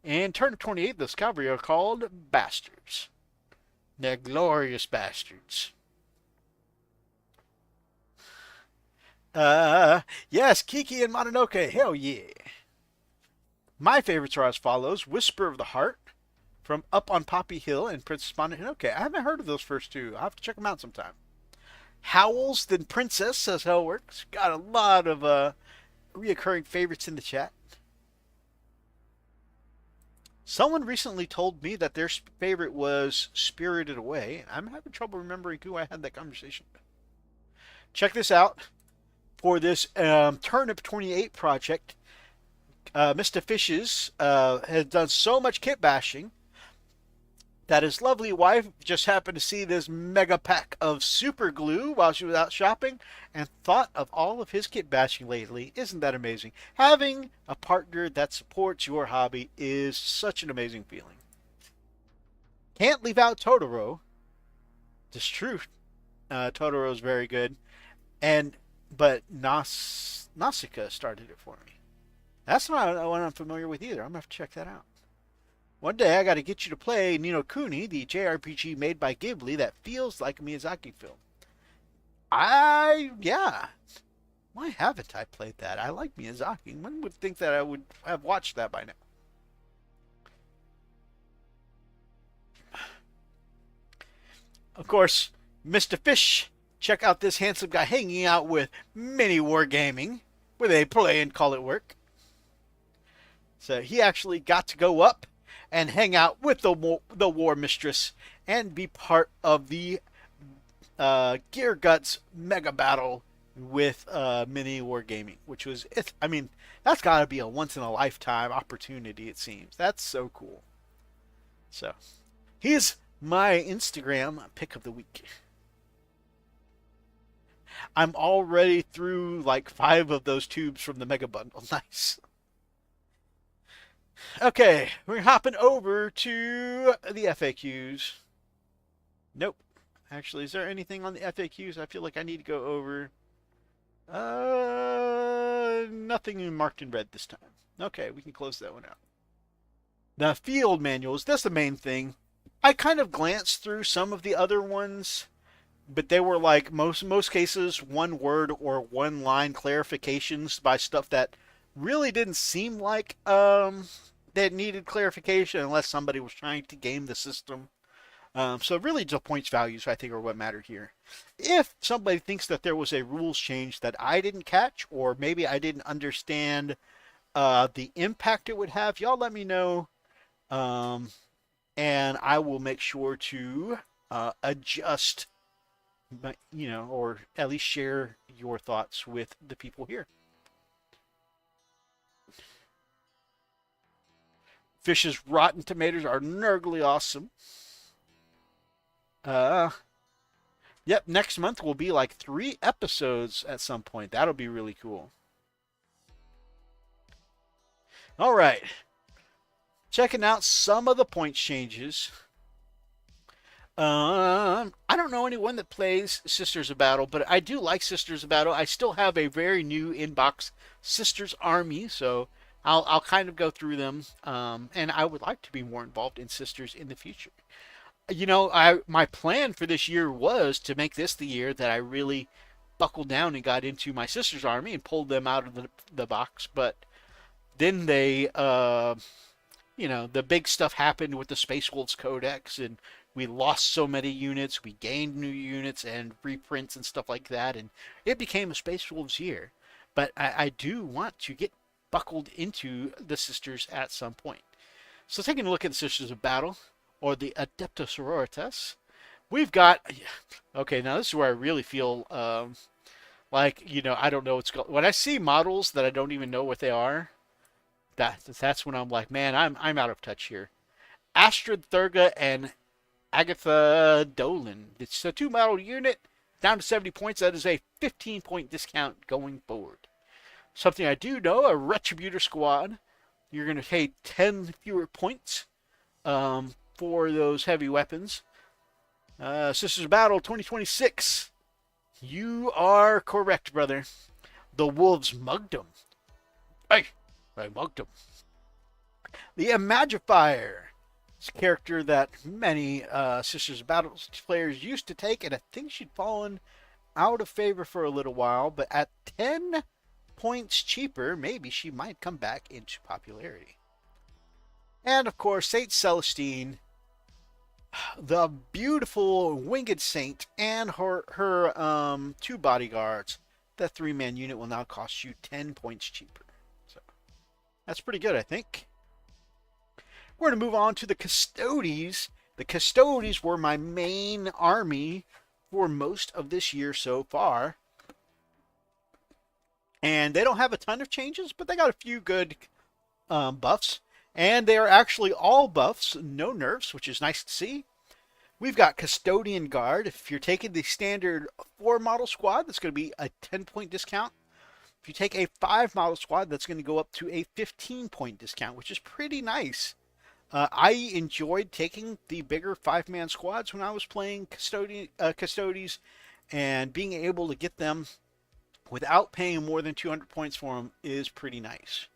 And Turnip 28, this cavalry are called Bastards. They're glorious bastards. Yes, Kiki and Mononoke, hell yeah. My favorites are as follows. Whisper of the Heart from Up on Poppy Hill and Princess Mononoke. I haven't heard of those first two. I'll have to check them out sometime. Howls, then Princess, says Hellworks. Got a lot of reoccurring favorites in the chat. Someone recently told me that their favorite was Spirited Away. I'm having trouble remembering who I had that conversation with. Check this out. For this Turnip 28 project, Mr. Fishes has done so much kit bashing that his lovely wife just happened to see this mega pack of super glue while she was out shopping and thought of all of his kit bashing lately. Isn't that amazing? Having a partner that supports your hobby is such an amazing feeling. Can't leave out Totoro. Just true. Totoro is very good, and but Nausicaa started it for me. That's not one I'm familiar with either. I'm gonna have to check that out. One day I got to get you to play Ni no Kuni, the JRPG made by Ghibli that feels like a Miyazaki film. Yeah. Why haven't I played that? I like Miyazaki. One would think that I would have watched that by now. Of course, Mr. Fish, check out this handsome guy hanging out with Mini Wargaming, where they play and call it work. So he actually got to go up and hang out with the War Mistress and be part of the Gear Guts mega battle with Mini Wargaming, which was, I mean, that's got to be a once in a lifetime opportunity, it seems. That's so cool. So, he's my Instagram pick of the week. I'm already through like 5 of those tubes from the Mega Bundle. Nice. Okay, we're hopping over to the FAQs. Nope. Actually, is there anything on the FAQs I feel like I need to go over? Nothing marked in red this time. Okay, we can close that one out. The field manuals, that's the main thing. I kind of glanced through some of the other ones, but they were like most cases one word or one line clarifications by stuff that really didn't seem like that needed clarification unless somebody was trying to game the system. So really the points values I think are what matter here. If somebody thinks that there was a rules change that I didn't catch, or maybe I didn't understand the impact it would have, y'all let me know. And I will make sure to adjust, or at least share your thoughts with the people here. Fish's Rotten Tomatoes are nergly awesome. Yep, next month will be like 3 episodes at some point. That'll be really cool. All right. Checking out some of the points changes. I don't know anyone that plays Sisters of Battle, but I do like Sisters of Battle. I still have a very new inbox Sisters Army, so I'll kind of go through them. And I would like to be more involved in Sisters in the future. My plan for this year was to make this the year that I really buckled down and got into my Sisters Army and pulled them out of the box. But then they, the big stuff happened with the Space Wolves Codex, and we lost so many units, we gained new units and reprints and stuff like that, and it became a Space Wolves year. But I do want to get buckled into the Sisters at some point. So taking a look at the Sisters of Battle, or the Adepta Sororitas, we've got, okay, now this is where I really feel I don't know what's going. When I see models that I don't even know what they are, that's when I'm like, man, I'm out of touch here. Astrid Thurga and Agatha Dolan. It's a 2-model unit, down to 70 points. That is a 15-point discount going forward. Something I do know, a Retributor squad, you're going to pay 10 fewer points for those heavy weapons. Sisters of Battle 2026. You are correct, brother. The Wolves mugged them. Hey, I mugged them. The Imagifier. It's a character that many Sisters of Battle players used to take, and I think she'd fallen out of favor for a little while, but at 10 points cheaper, maybe she might come back into popularity. And of course, Saint Celestine, the beautiful winged saint, and her 2 bodyguards. That 3-man unit will now cost you 10 points cheaper. So that's pretty good, I think. We're going to move on to the Custodes. The Custodes were my main army for most of this year so far. And they don't have a ton of changes, but they got a few good buffs. And they are actually all buffs, no nerfs, which is nice to see. We've got Custodian Guard. If you're taking the standard 4-model squad, that's going to be a 10-point discount. If you take a 5-model squad, that's going to go up to a 15-point discount, which is pretty nice. I enjoyed taking the bigger 5-man squads when I was playing Custodes, and being able to get them without paying more than 200 points for them is pretty nice.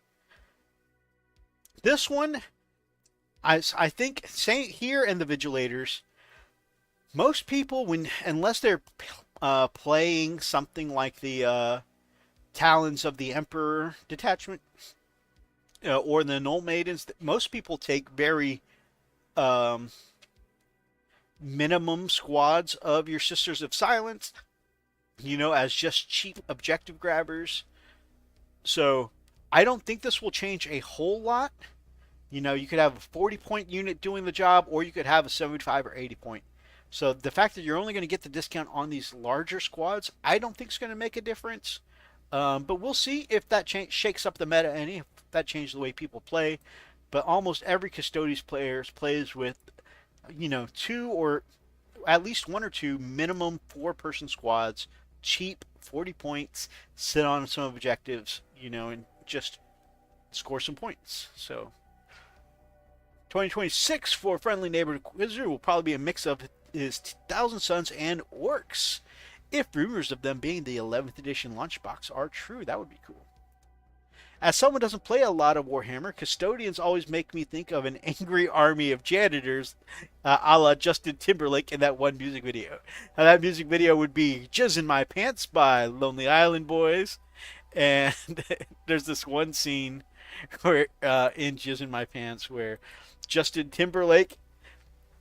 This one, I think, say here in the Vigilators, most people, unless they're playing something like the Talons of the Emperor detachment or the Null Maidens, most people take very um, minimum squads of your Sisters of Silence, as just cheap objective grabbers. So I don't think this will change a whole lot. You could have a 40-point unit doing the job, or you could have a 75 or 80-point. So the fact that you're only going to get the discount on these larger squads, I don't think is going to make a difference. But we'll see if that shakes up the meta any, if that changes the way people play. But almost every Custodes player plays with, two or at least one or two minimum 4-person squads, cheap 40 points, sit on some objectives, and just score some points. So 2026 for Friendly Neighborhood Wizard will probably be a mix of his Thousand Suns and Orcs. If rumors of them being the 11th edition lunchbox are true, that would be cool. As someone who doesn't play a lot of Warhammer, Custodians always make me think of an angry army of janitors, a la Justin Timberlake in that one music video. Now, that music video would be Jizz in My Pants by Lonely Island Boys. And there's this one scene where in Jizz in My Pants where Justin Timberlake,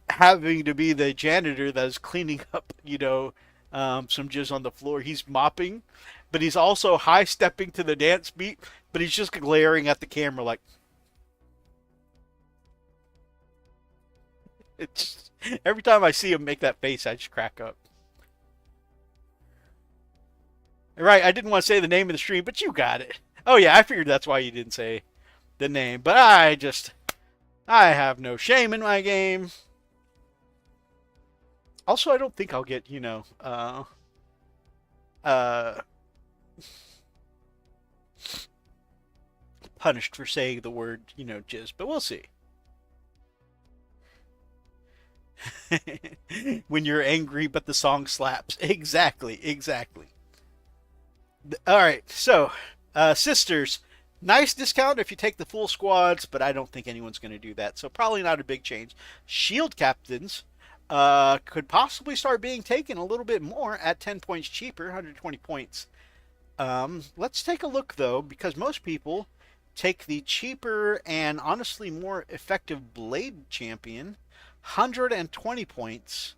having to be the janitor that is cleaning up, some jizz on the floor. He's mopping, but he's also high stepping to the dance beat, but he's just glaring at the camera like, it's every time I see him make that face, I just crack up. Right, I didn't want to say the name of the stream, but you got it. Oh yeah, I figured that's why you didn't say the name, but I have no shame in my game. Also, I don't think I'll get, punished for saying the word, jizz, but we'll see. When you're angry, but the song slaps. Exactly. All right, so, Sisters, nice discount if you take the full squads, but I don't think anyone's going to do that, so probably not a big change. Shield Captains could possibly start being taken a little bit more at 10 points cheaper, 120 points. Let's take a look, though, because most people take the cheaper and honestly more effective Blade Champion, 120 points,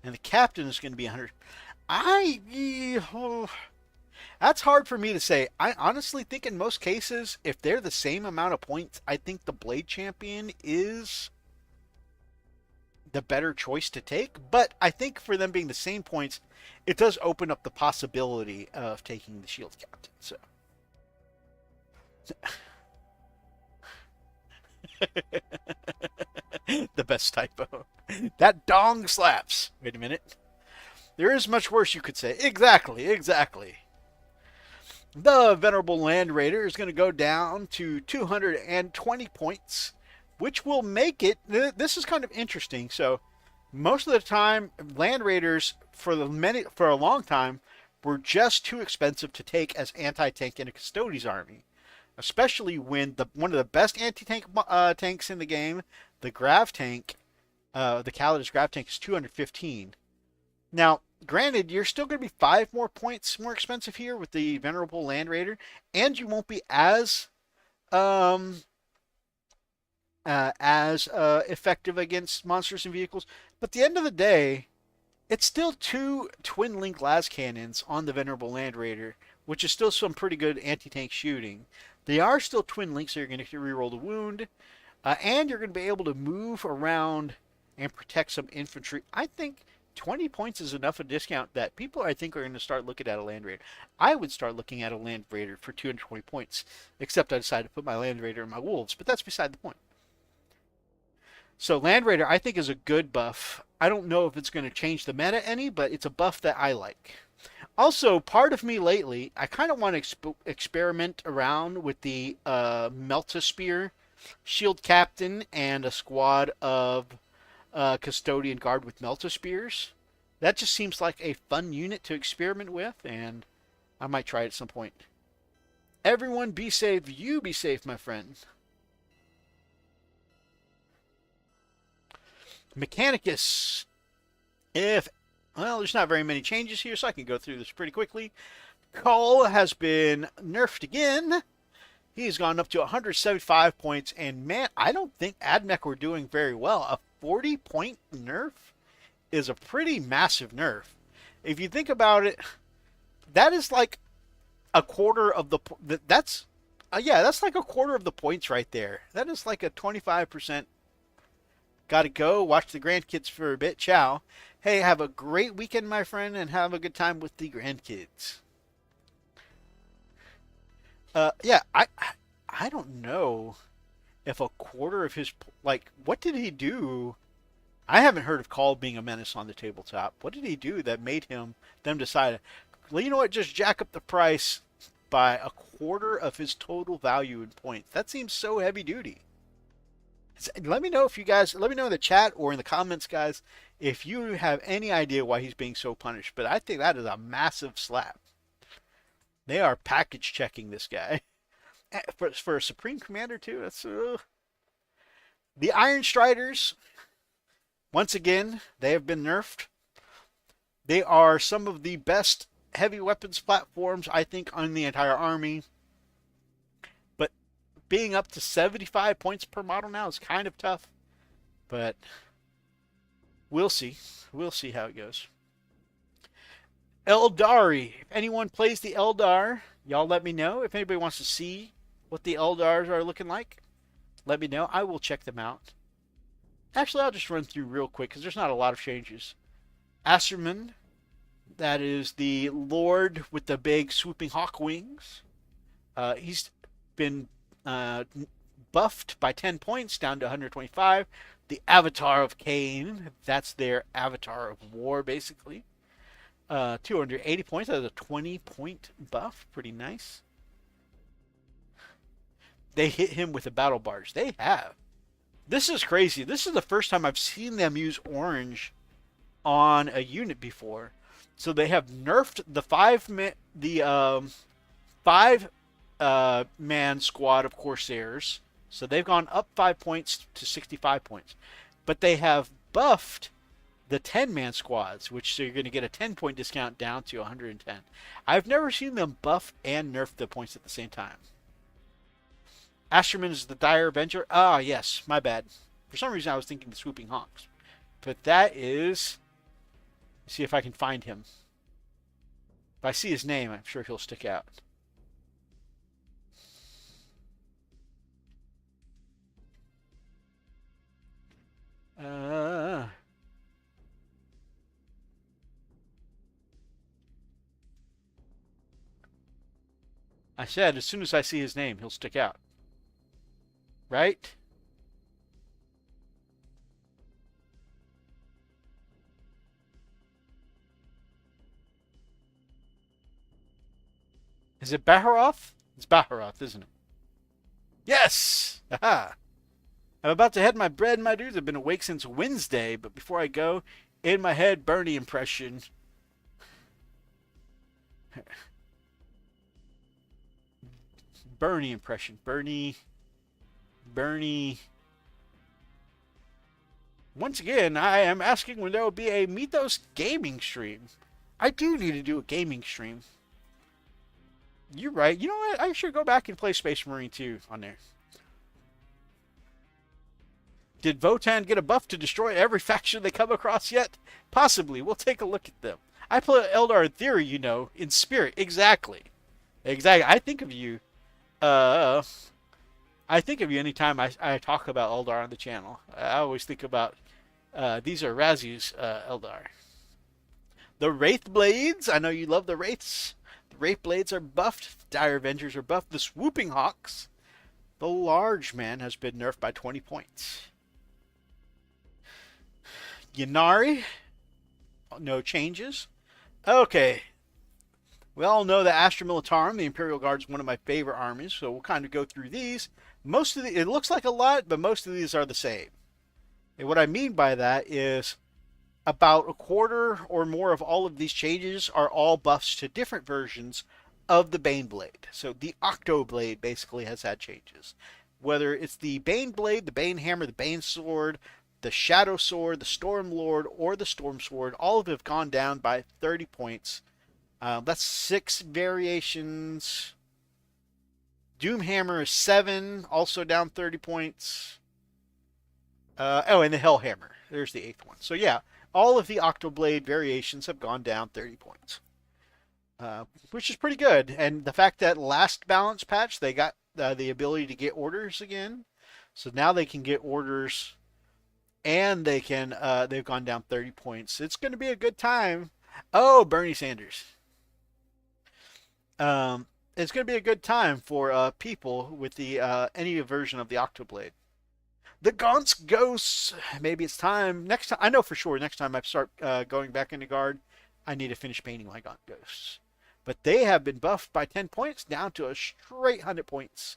and the Captain is going to be 100. That's hard for me to say. I honestly think in most cases, if they're the same amount of points, I think the Blade Champion is the better choice to take. But I think for them being the same points, it does open up the possibility of taking the Shield Captain. So. The best typo. That dong slaps. Wait a minute. There is much worse you could say. Exactly. The Venerable Land Raider is going to go down to 220 points, which will make it. This is kind of interesting. So, most of the time, Land Raiders for a long time were just too expensive to take as anti-tank in a Custodes army, especially when one of the best anti-tank tanks in the game, the Grav tank, the Calidus Grav tank, is 215. Now, granted, you're still going to be 5 more points more expensive here with the Venerable Land Raider, and you won't be as effective against monsters and vehicles. But at the end of the day, it's still 2 twin link las cannons on the Venerable Land Raider, which is still some pretty good anti-tank shooting. They are still twin links, so you're going to reroll the wound, and you're going to be able to move around and protect some infantry. I think 20 points is enough a discount that people, I think, are going to start looking at a Land Raider. I would start looking at a Land Raider for 220 points, except I decided to put my Land Raider in my Wolves, but that's beside the point. So Land Raider, I think, is a good buff. I don't know if it's going to change the meta any, but it's a buff that I like. Also, part of me lately, I kind of want to experiment around with the Melta Spear shield captain and a squad of custodian guard with melta spears. That just seems like a fun unit to experiment with, and I might try it at some point. Everyone be safe. You be safe, my friend. Mechanicus. Well, there's not very many changes here, so I can go through this pretty quickly. Cole has been nerfed again. He's gone up to 175 points, and man, I don't think AdMech were doing very well. A 40-point nerf is a pretty massive nerf. If you think about it, that is like a quarter of the that's like a quarter of the points right there. That is like a 25%. Gotta go. Watch the grandkids for a bit. Ciao. Hey, have a great weekend, my friend, and have a good time with the grandkids. Yeah, I don't know if a quarter of his, like, what did he do? I haven't heard of Call being a menace on the tabletop. What did he do that made them decide, well, you know what, just jack up the price by a quarter of his total value in points? That seems so heavy duty. Let me know if you guys, let me know in the chat or in the comments, guys, if you have any idea why he's being so punished. But I think that is a massive slap. They are package checking this guy. For a Supreme Commander, too. That's the Iron Striders. Once again, they have been nerfed. They are some of the best heavy weapons platforms, I think, on the entire army. But being up to 75 points per model now is kind of tough. But we'll see. We'll see how it goes. Eldari. If anyone plays the Eldar, y'all let me know. If anybody wants to see what the Eldars are looking like, let me know. I will check them out. Actually, I'll just run through real quick because there's not a lot of changes. Asterman, that is the Lord with the big swooping hawk wings. He's been buffed by 10 points down to 125. The Avatar of Cain, that's their Avatar of War, basically. 280 points. That's a 20-point buff. Pretty nice. They hit him with a battle barge. They have. This is crazy. This is the first time I've seen them use orange on a unit before. So they have nerfed the five-man squad of Corsairs. So they've gone up 5 points to 65 points. But they have buffed the 10-man squads, which so you're going to get a 10-point discount down to 110. I've never seen them buff and nerf the points at the same time. Asterman is the Dire Avenger. Ah, yes, my bad. For some reason, I was thinking the Swooping Hawks. But that is... Let's see if I can find him. If I see his name, I'm sure he'll stick out. I said, as soon as I see his name, he'll stick out. Right? Is it Baharoth? It's Baharoth, isn't it? Yes! Aha! I'm about to head my bread, my dudes. I've been awake since Wednesday, but before I go, in my head, Bernie impression. Bernie impression. Bernie. Once again, I am asking when there will be a Mythos gaming stream. I do need to do a gaming stream. You're right. You know what? I should go back and play Space Marine 2 on there. Did Votan get a buff to destroy every faction they come across yet? Possibly. We'll take a look at them. I play Eldar in theory, you know, in spirit. Exactly. I think of you. I think of you anytime I talk about Eldar on the channel. I always think about these are Razi's Eldar. The Wraith Blades. I know you love the Wraiths. The Wraith Blades are buffed. The Dire Avengers are buffed. The Swooping Hawks. The Large Man has been nerfed by 20 points. Yanari. No changes. Okay. We all know that Astra Militarum, the Imperial Guard, is one of my favorite armies, so we'll kind of go through these. Most of it looks like a lot, but most of these are the same. And what I mean by that is about a quarter or more of all of these changes are all buffs to different versions of the Bane Blade. So the Octo Blade basically has had changes. Whether it's the Bane Blade, the Bane Hammer, the Bane Sword, the Shadow Sword, the Storm Lord, or the Storm Sword, all of them have gone down by 30 points. That's 6 variations. Doomhammer is 7, also down 30 points. And the Hellhammer. There's the 8th one. So yeah, all of the Octoblade variations have gone down 30 points. Which is pretty good. And the fact that last balance patch, they got the ability to get orders again. So now they can get orders and they've gone down 30 points. It's going to be a good time. Oh, Bernie Sanders. It's going to be a good time for people with the any version of the Octoblade. The Gaunt's Ghosts. Maybe it's time. Next time, I know for sure, next time I start going back into Guard, I need to finish painting my Gaunt Ghosts. But they have been buffed by 10 points down to a straight 100 points.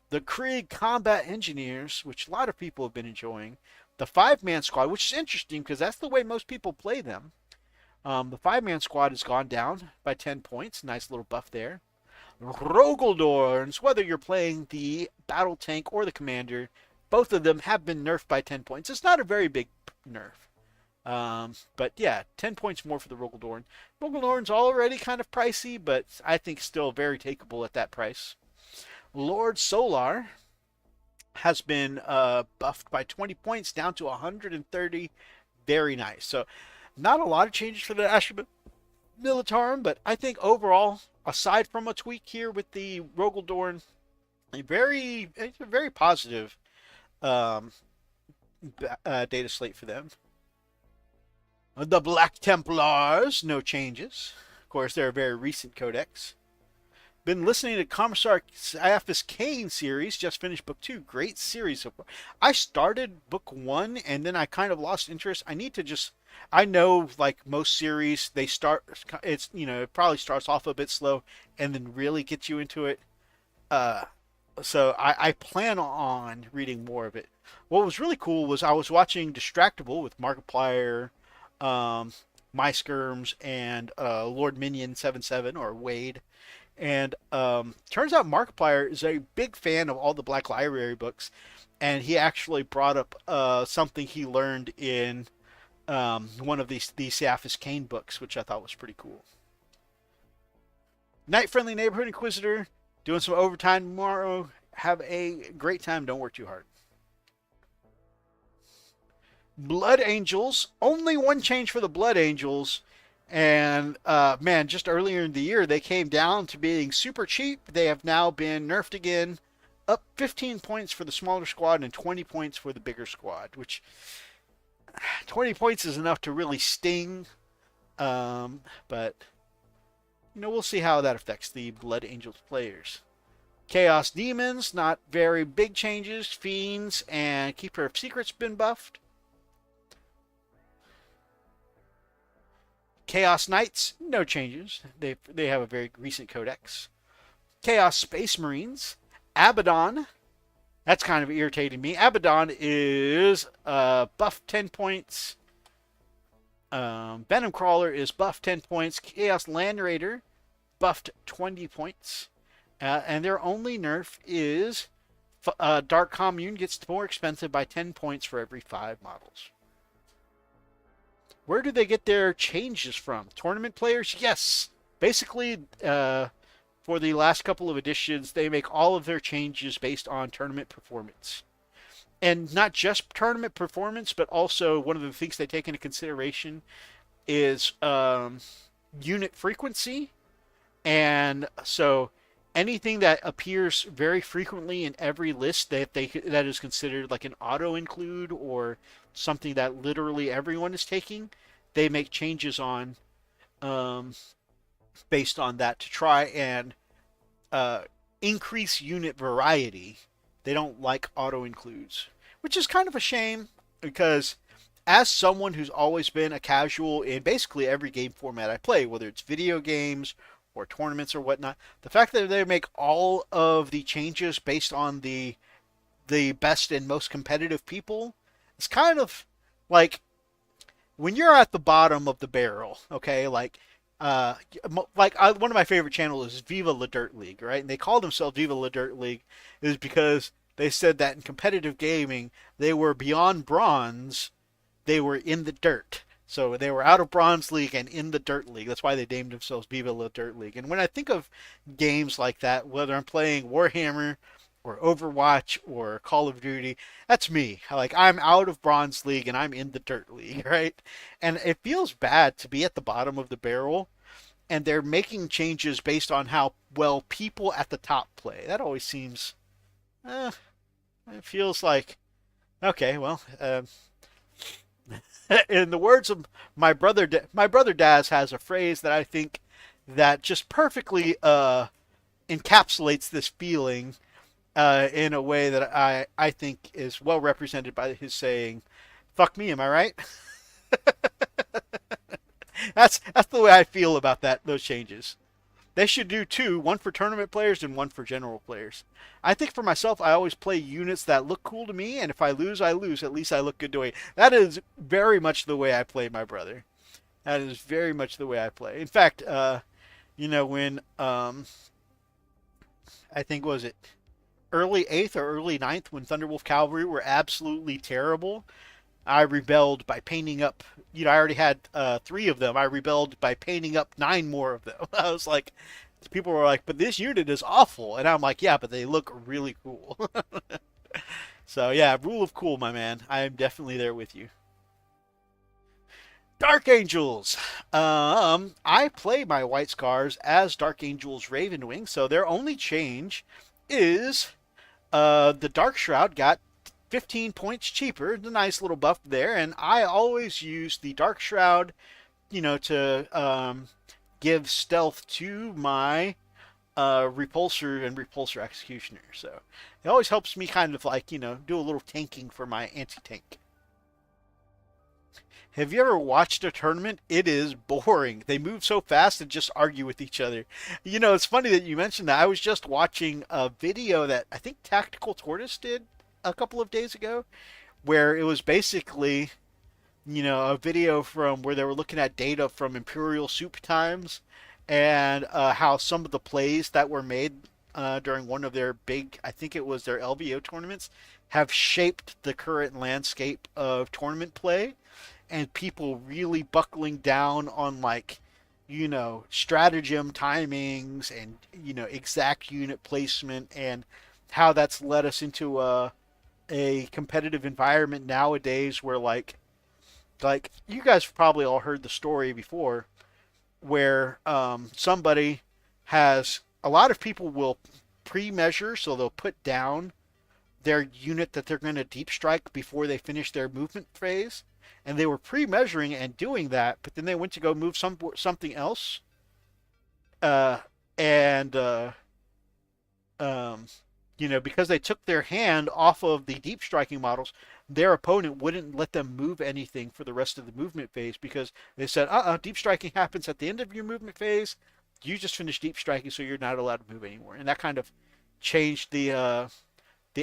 The Krieg Combat Engineers, which a lot of people have been enjoying. The 5-man squad, which is interesting because that's the way most people play them. The 5-man squad has gone down by 10 points. Nice little buff there. Rogaldorns, whether you're playing the battle tank or the commander, both of them have been nerfed by 10 points. It's not a very big nerf. But yeah, 10 points more for the Rogaldorn. Rogaldorn's already kind of pricey, but I think still very takeable at that price. Lord Solar has been buffed by 20 points down to 130. Very nice. So not a lot of changes for the Ashram Militarum, but I think overall, aside from a tweak here with the Rogaldorn, it's a very positive data slate for them. The Black Templars, no changes. Of course, they're a very recent codex. Been listening to Commissar Iapis Kane series. Just finished book 2. Great series so far. I started book 1 and then I kind of lost interest. I need to just. I know, like most series, they start. It probably starts off a bit slow and then really gets you into it. So I plan on reading more of it. What was really cool was I was watching Distractable with Markiplier, My Skirms, and Lord Minion 77 or Wade. And turns out Markiplier is a big fan of all the Black Library books, and he actually brought up something he learned in one of these Iapis Kane books, which I thought was pretty cool. Night Friendly Neighborhood Inquisitor, doing some overtime tomorrow. Have a great time. Don't work too hard. Blood Angels. Only one change for the Blood Angels. And, man, just earlier in the year, they came down to being super cheap. They have now been nerfed again. Up 15 points for the smaller squad and 20 points for the bigger squad. Which, 20 points is enough to really sting. But, we'll see how that affects the Blood Angels players. Chaos Demons, not very big changes. Fiends and Keeper of Secrets been buffed. Chaos Knights, no changes. They have a very recent codex. Chaos Space Marines. Abaddon, that's kind of irritating me. Abaddon is buffed 10 points. Venom Crawler is buffed 10 points. Chaos Land Raider, buffed 20 points. And their only nerf is Dark Commune gets more expensive by 10 points for every 5 models. Where do they get their changes from? Tournament players? Yes. Basically, for the last couple of editions, they make all of their changes based on tournament performance. And not just tournament performance, but also one of the things they take into consideration is unit frequency. And so anything that appears very frequently in every list that is considered like an auto include or something that literally everyone is taking, they make changes on based on that to try and increase unit variety. They don't like auto includes, which is kind of a shame because as someone who's always been a casual in basically every game format I play, whether it's video games or tournaments or whatnot, the fact that they make all of the changes based on the the best and most competitive people. It's kind of like when you're at the bottom of the barrel, okay, uh, one of my favorite channels is Viva La Dirt League, right? And they call themselves Viva La Dirt League is because they said that in competitive gaming they were beyond bronze, they were in the dirt. So they were out of Bronze League and in the Dirt League. That's why they named themselves Viva La Dirt League. And when I think of games like that, whether I'm playing Warhammer or Overwatch or Call of Duty, that's me. Like I'm out of Bronze League and I'm in the Dirt League, right? And it feels bad to be at the bottom of the barrel and they're making changes based on how well people at the top play. That always seems, it feels like, okay, well, in the words of my brother Daz has a phrase that I think that just perfectly encapsulates this feeling in a way that I think is well represented by his saying, "Fuck me, am I right?" That's the way I feel about those changes. They should do two, one for tournament players and one for general players. I think for myself, I always play units that look cool to me, and if I lose, I lose. At least I look good doing it. That is very much the way I play, my brother. That is very much the way I play. In fact, when I think was it early 8th or early ninth when Thunderwolf Cavalry were absolutely terrible, I rebelled by painting up. I already had 3 of them. I rebelled by painting up 9 more of them. I was like, people were like, but this unit is awful. And I'm like, yeah, but they look really cool. So, yeah, rule of cool, my man. I am definitely there with you. Dark Angels. I play my White Scars as Dark Angels Ravenwing, so their only change is the Dark Shroud got 15 points cheaper. The nice little buff there, and I always use the Dark Shroud, to give stealth to my Repulsor and Repulsor Executioner. So it always helps me kind of like, do a little tanking for my anti-tank. Have you ever watched a tournament? It is boring. They move so fast and just argue with each other. It's funny that you mentioned that. I was just watching a video that I think Tactical Tortoise did a couple of days ago, where it was basically, a video from where they were looking at data from Imperial Soup times and how some of the plays that were made during one of their big, I think it was their LVO tournaments, have shaped the current landscape of tournament play, and people really buckling down on stratagem timings and exact unit placement, and how that's led us into a competitive environment nowadays where like you guys have probably all heard the story before where somebody has a lot of people will pre-measure, so they'll put down their unit that they're going to deep strike before they finish their movement phase, and they were pre-measuring and doing that, but then they went to go move something else, and because they took their hand off of the deep striking models, their opponent wouldn't let them move anything for the rest of the movement phase because they said, deep striking happens at the end of your movement phase. You just finished deep striking, so you're not allowed to move anymore. And that kind of changed the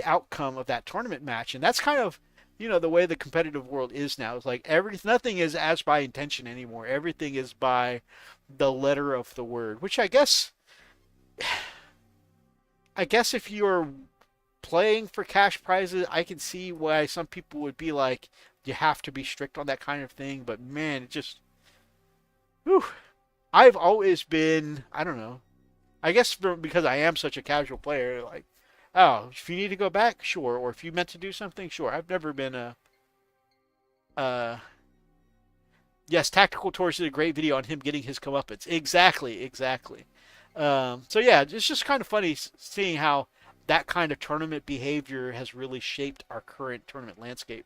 outcome of that tournament match. And that's kind of, the way the competitive world is now. It's like nothing is as by intention anymore. Everything is by the letter of the word, which I guess if you're playing for cash prizes, I can see why some people would be like, you have to be strict on that kind of thing. But man, it just, whew. I've always been, I don't know, I guess because I am such a casual player, like, oh, if you need to go back, sure. Or if you meant to do something, sure. I've never been yes, Tactical Torch did a great video on him getting his comeuppance. Exactly. So yeah, it's just kind of funny seeing how that kind of tournament behavior has really shaped our current tournament landscape.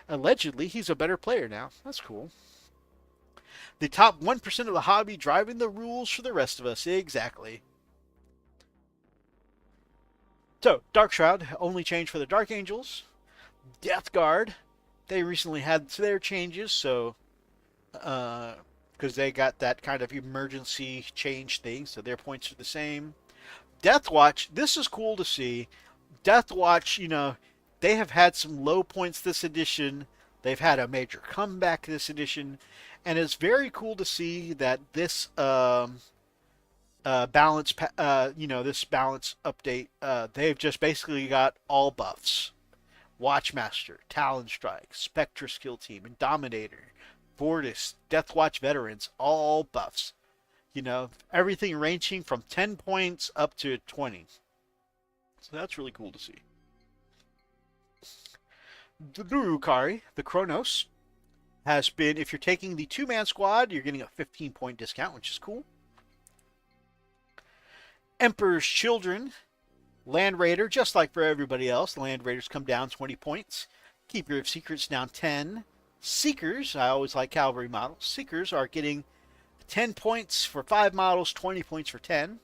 Allegedly, he's a better player now. That's cool. The top 1% of the hobby driving the rules for the rest of us. Exactly. So, Dark Shroud, only change for the Dark Angels. Death Guard, they recently had their changes, so because they got that kind of emergency change thing, so their points are the same. Death Watch, this is cool to see. Deathwatch, they have had some low points this edition. They've had a major comeback this edition, and it's very cool to see that this this balance update, they've just basically got all buffs. Watchmaster, Talon Strike, Spectre Skill Team, and Dominator, Fortis, Deathwatch Veterans, all buffs. Everything ranging from 10 points up to 20. So that's really cool to see. The Durukari, the Kronos, has been, if you're taking the 2-man squad, you're getting a 15-point discount, which is cool. Emperor's Children, Land Raider, just like for everybody else, the Land Raiders come down 20 points. Keeper of Secrets down 10. Seekers, I always like cavalry models. Seekers are getting 10 points for 5 models, 20 points for 10.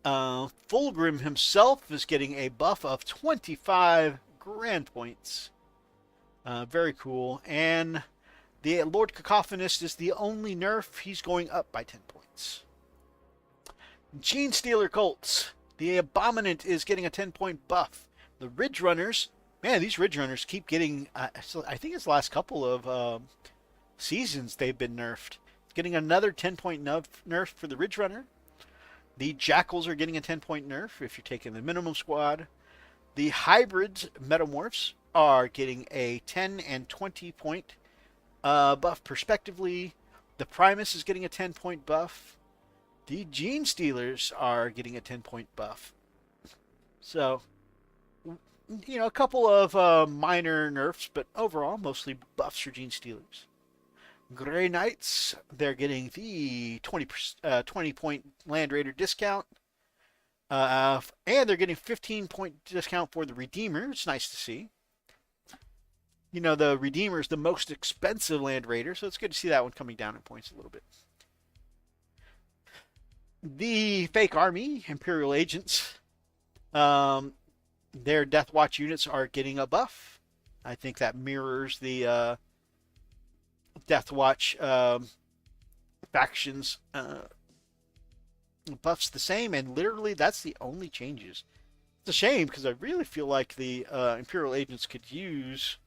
Fulgrim himself is getting a buff of 25 grand points. Very cool. And the Lord Cacophonist is the only nerf. He's going up by 10 points. Gene Stealer Colts. The Abominant is getting a 10-point buff. The Ridge Runners, man, these Ridge Runners keep getting, I think it's the last couple of seasons they've been nerfed. Getting another 10-point nerf for the Ridge Runner. The Jackals are getting a 10-point nerf if you're taking the minimum squad. The Hybrid Metamorphs are getting a 10 and 20-point buff respectively. The Primus is getting a 10-point buff. The Gene Stealers are getting a 10-point buff. So, a couple of minor nerfs, but overall, mostly buffs for Gene Stealers. Grey Knights, they're getting the 20-point Land Raider discount. And they're getting 15-point discount for the Redeemer. It's nice to see. The Redeemer is the most expensive Land Raider, so it's good to see that one coming down in points a little bit. The Fake Army, Imperial Agents, their Deathwatch units are getting a buff. I think that mirrors the Deathwatch factions buffs the same, and literally that's the only changes. It's a shame because I really feel like the Imperial Agents could use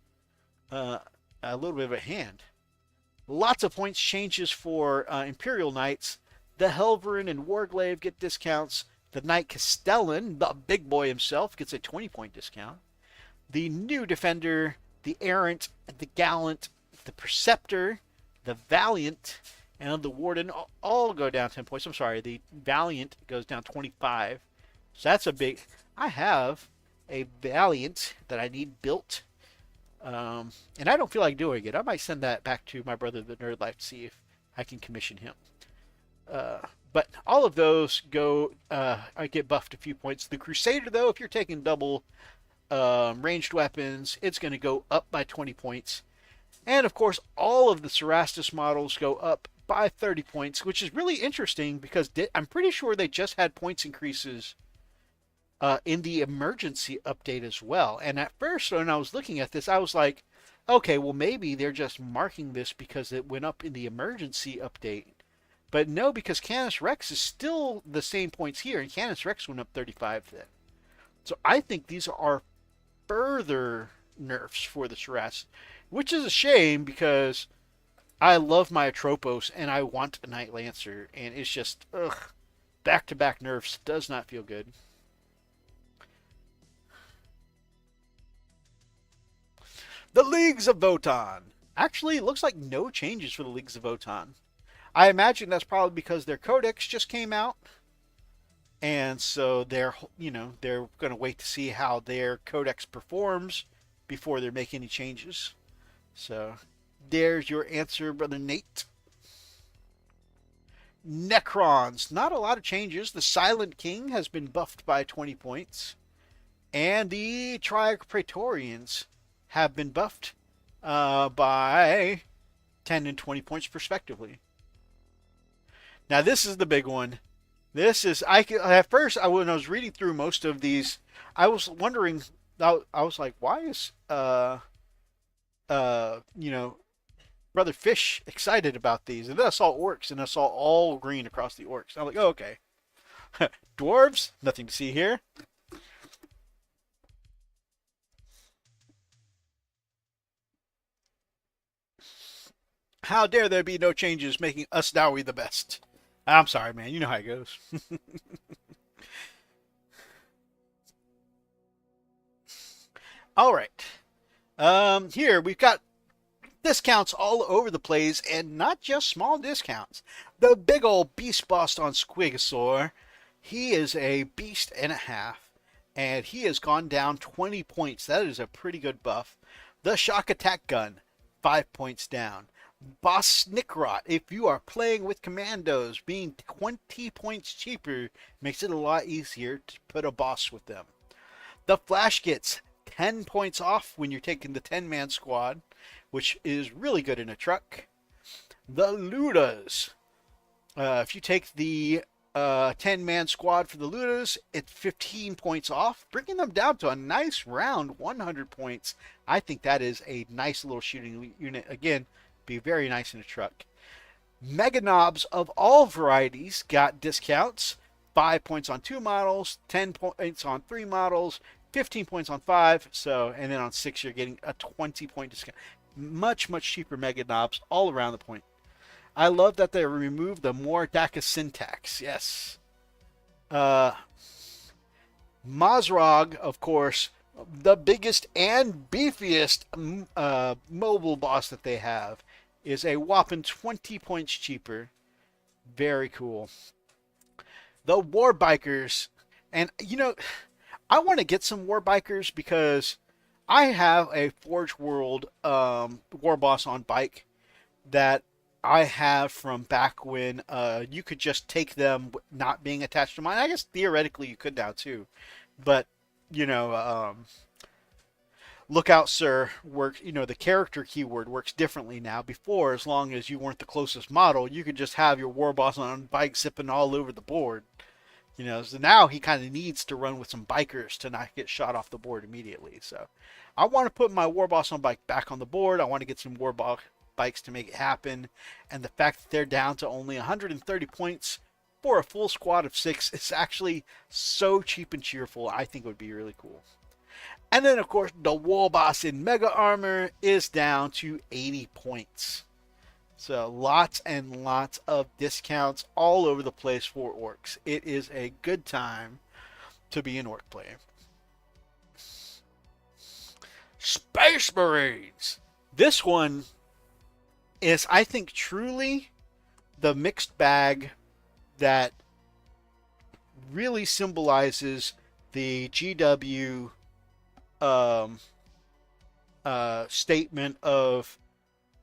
a little bit of a hand. Lots of points changes for Imperial Knights. The Helverin and Warglaive get discounts. The Knight Castellan, the big boy himself, gets a 20-point discount. The new Defender, the Errant, the Gallant, the Preceptor, the Valiant, and the Warden all go down 10 points. I'm sorry, the Valiant goes down 25. So that's a big... I have a Valiant that I need built. And I don't feel like doing it. I might send that back to my brother, the Nerd Life, to see if I can commission him. But all of those go, I get buffed a few points. The Crusader, though, if you're taking double ranged weapons, it's going to go up by 20 points. And, of course, all of the Cerastus models go up by 30 points, which is really interesting because I'm pretty sure they just had points increases in the emergency update as well. And at first, when I was looking at this, I was like, okay, well, maybe they're just marking this because it went up in the emergency update. But no, because Canis Rex is still the same points here, and Canis Rex went up 35 then. So I think these are further nerfs for the Cerastus, which is a shame because I love my Atropos and I want a Knight Lancer, and it's just, back-to-back nerfs does not feel good. The Leagues of Votann. Actually, it looks like no changes for the Leagues of Votann. I imagine that's probably because their codex just came out, and so they're going to wait to see how their codex performs before they make any changes. So there's your answer, Brother Nate. Necrons, not a lot of changes. The Silent King has been buffed by 20 points, and the Triarch Praetorians have been buffed by 10 and 20 points respectively. Now this is the big one. This is, at first when I was reading through most of these, I was wondering, I was like, why is Brother Fish excited about these? And then I saw orcs, and I saw all green across the orcs. I'm like, oh, okay. Dwarves, nothing to see here. How dare there be no changes making us Dowie the best? I'm sorry, man. You know how it goes. All right. Here we've got discounts all over the place, and not just small discounts. The big old beast boss on Squigosaur, he is a beast and a half, and he has gone down 20 points. That is a pretty good buff. The shock attack gun, 5 points down. Boss Snickrot, if you are playing with commandos, being 20 points cheaper makes it a lot easier to put a boss with them. The Flash gets 10 points off when you're taking the 10-man squad, which is really good in a truck. The Ludas. If you take the 10-man squad for the Ludas, it's 15 points off, bringing them down to a nice round 100 points. I think that is a nice little shooting unit. Again, be very nice in a truck. Mega Knobs of all varieties got discounts. 5 points on 2 models, 10 points on 3 models, 15 points on 5. So, and then on 6 you're getting a 20-point discount. Much cheaper Mega Knobs all around the point. I love that they removed the more DACA syntax. Yes. Mazrog, of course, the biggest and beefiest mobile boss that they have, is a whopping 20 points cheaper. Very cool. The War Bikers, and you know, I want to get some War Bikers because I have a Forge World War Boss on bike that I have from back when you could just take them not being attached to mine. I guess theoretically you could now too, but you know, Lookout Sir works. You know, the character keyword works differently now. Before, as long as you weren't the closest model, you could just have your War Boss on bike zipping all over the board. You know, so now he kind of needs to run with some bikers to not get shot off the board immediately. So I want to put my War Boss on bike back on the board. I want to get some War bikes to make it happen. And the fact that they're down to only 130 points for a full squad of 6 is actually so cheap and cheerful. I think it would be really cool. And then, of course, the War Boss in Mega Armor is down to 80 points. So lots and lots of discounts all over the place for orcs. It is a good time to be an orc player. Space Marines. This one is, I think, truly the mixed bag that really symbolizes the GW statement of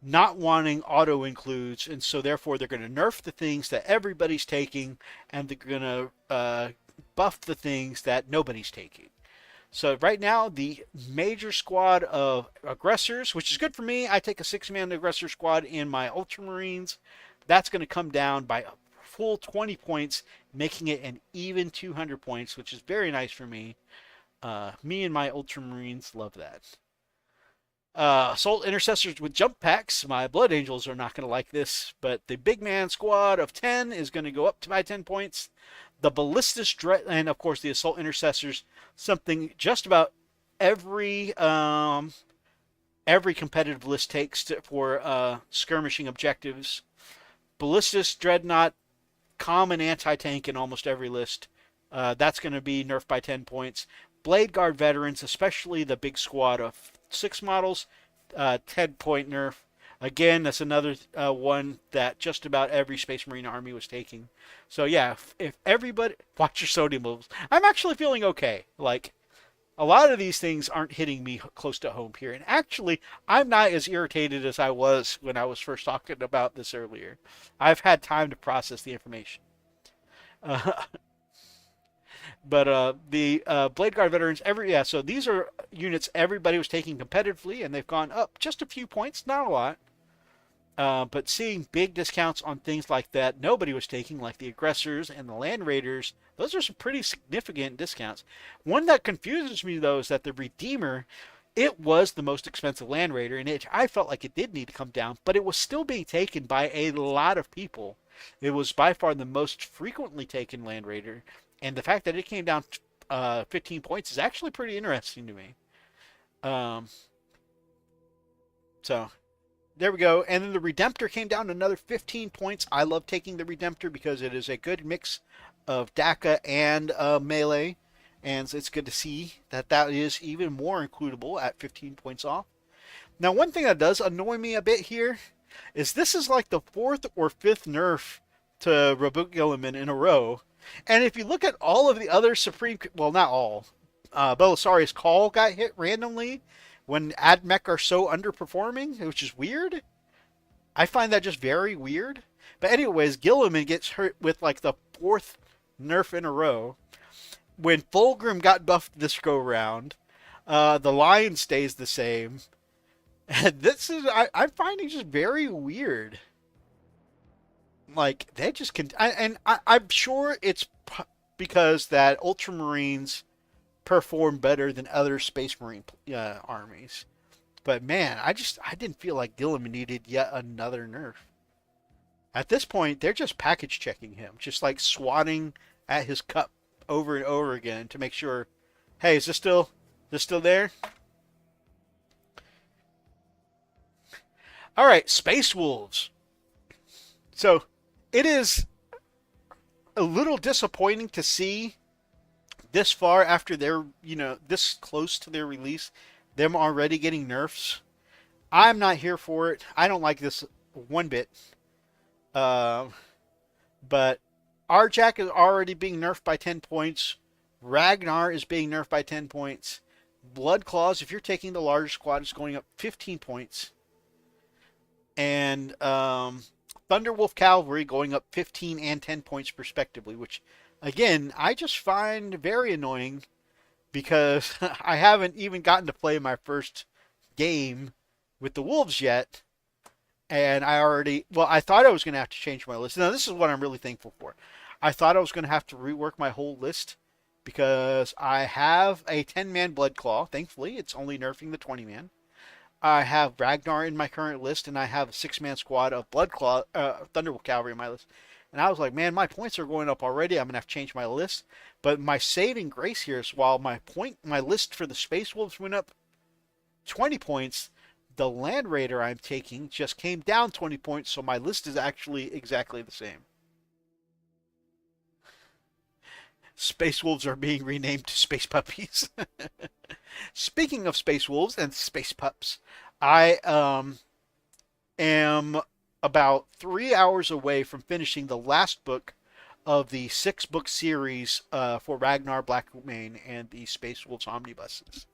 not wanting auto includes, and so therefore they're going to nerf the things that everybody's taking, and they're going to buff the things that nobody's taking. So right now, the major squad of aggressors, which is good for me, I take a 6-man aggressor squad in my Ultramarines. That's going to come down by a full 20 points, making it an even 200 points, which is very nice for me. Me and my Ultramarines love that. Assault Intercessors with jump packs. My Blood Angels are not going to like this, but the big man squad of 10 is going to go up to by 10 points. The Ballistus Dread, and of course the Assault Intercessors, something just about every competitive list takes for skirmishing objectives. Ballistus Dreadnought, common anti-tank in almost every list. That's going to be nerfed by 10 points. Blade Guard veterans, especially the big squad of 6 models, 10-point nerf. Again, that's another one that just about every Space Marine army was taking. So yeah, if everybody watch your sodium levels, I'm actually feeling okay. Like, a lot of these things aren't hitting me close to home here, and actually, I'm not as irritated as I was when I was first talking about this earlier. I've had time to process the information. But the Blade Guard veterans, so these are units everybody was taking competitively, and they've gone up just a few points, not a lot. But seeing big discounts on things like that nobody was taking, like the aggressors and the land raiders, those are some pretty significant discounts. One that confuses me, though, is that the Redeemer, it was the most expensive land raider, and I felt like it did need to come down, but it was still being taken by a lot of people. It was by far the most frequently taken land raider. And the fact that it came down 15 points is actually pretty interesting to me. So There we go. And then the Redemptor came down another 15 points. I love taking the Redemptor because it is a good mix of DACA and melee. And it's good to see that that is even more includable at 15 points off. Now, one thing that does annoy me a bit here is this is like the fourth or fifth nerf to Rabuk Gilliman in a row. And if you look at all of the other Supreme, well, not all, Belisarius Call got hit randomly when AdMech are so underperforming, which is weird. I find that just very weird. But anyways, Gilliman gets hurt with like the fourth nerf in a row. When Fulgrim got buffed this go round, the Lion stays the same. And this is, I'm finding just very weird. Like, they just can, I'm sure it's because that Ultramarines perform better than other Space Marine armies. But man, I didn't feel like Gilliman needed yet another nerf. At this point, they're just package checking him, just like swatting at his cup over and over again to make sure, hey, is this still there? All right, Space Wolves. So it is a little disappointing to see this far after they're, this close to their release, them already getting nerfs. I'm not here for it. I don't like this one bit. But Arjak is already being nerfed by 10 points. Ragnar is being nerfed by 10 points. Blood Claws, if you're taking the larger squad, is going up 15 points. And Thunderwolf Cavalry going up 15 and 10 points respectively, which, again, I just find very annoying because I haven't even gotten to play my first game with the Wolves yet. And I thought I was going to have to change my list. Now, this is what I'm really thankful for. I thought I was going to have to rework my whole list because I have a 10-man Blood Claw. Thankfully, it's only nerfing the 20-man. I have Ragnar in my current list, and I have a 6-man squad of Blood Claw, Thunderbolt Cavalry in my list. And I was like, man, my points are going up already. I'm going to have to change my list. But my saving grace here is while my list for the Space Wolves went up 20 points, the Land Raider I'm taking just came down 20 points, so my list is actually exactly the same. Space Wolves are being renamed to Space Puppies. Speaking of Space Wolves and Space Pups, I am about 3 hours away from finishing the last book of the 6-book series for Ragnar Blackmane and the Space Wolves omnibuses.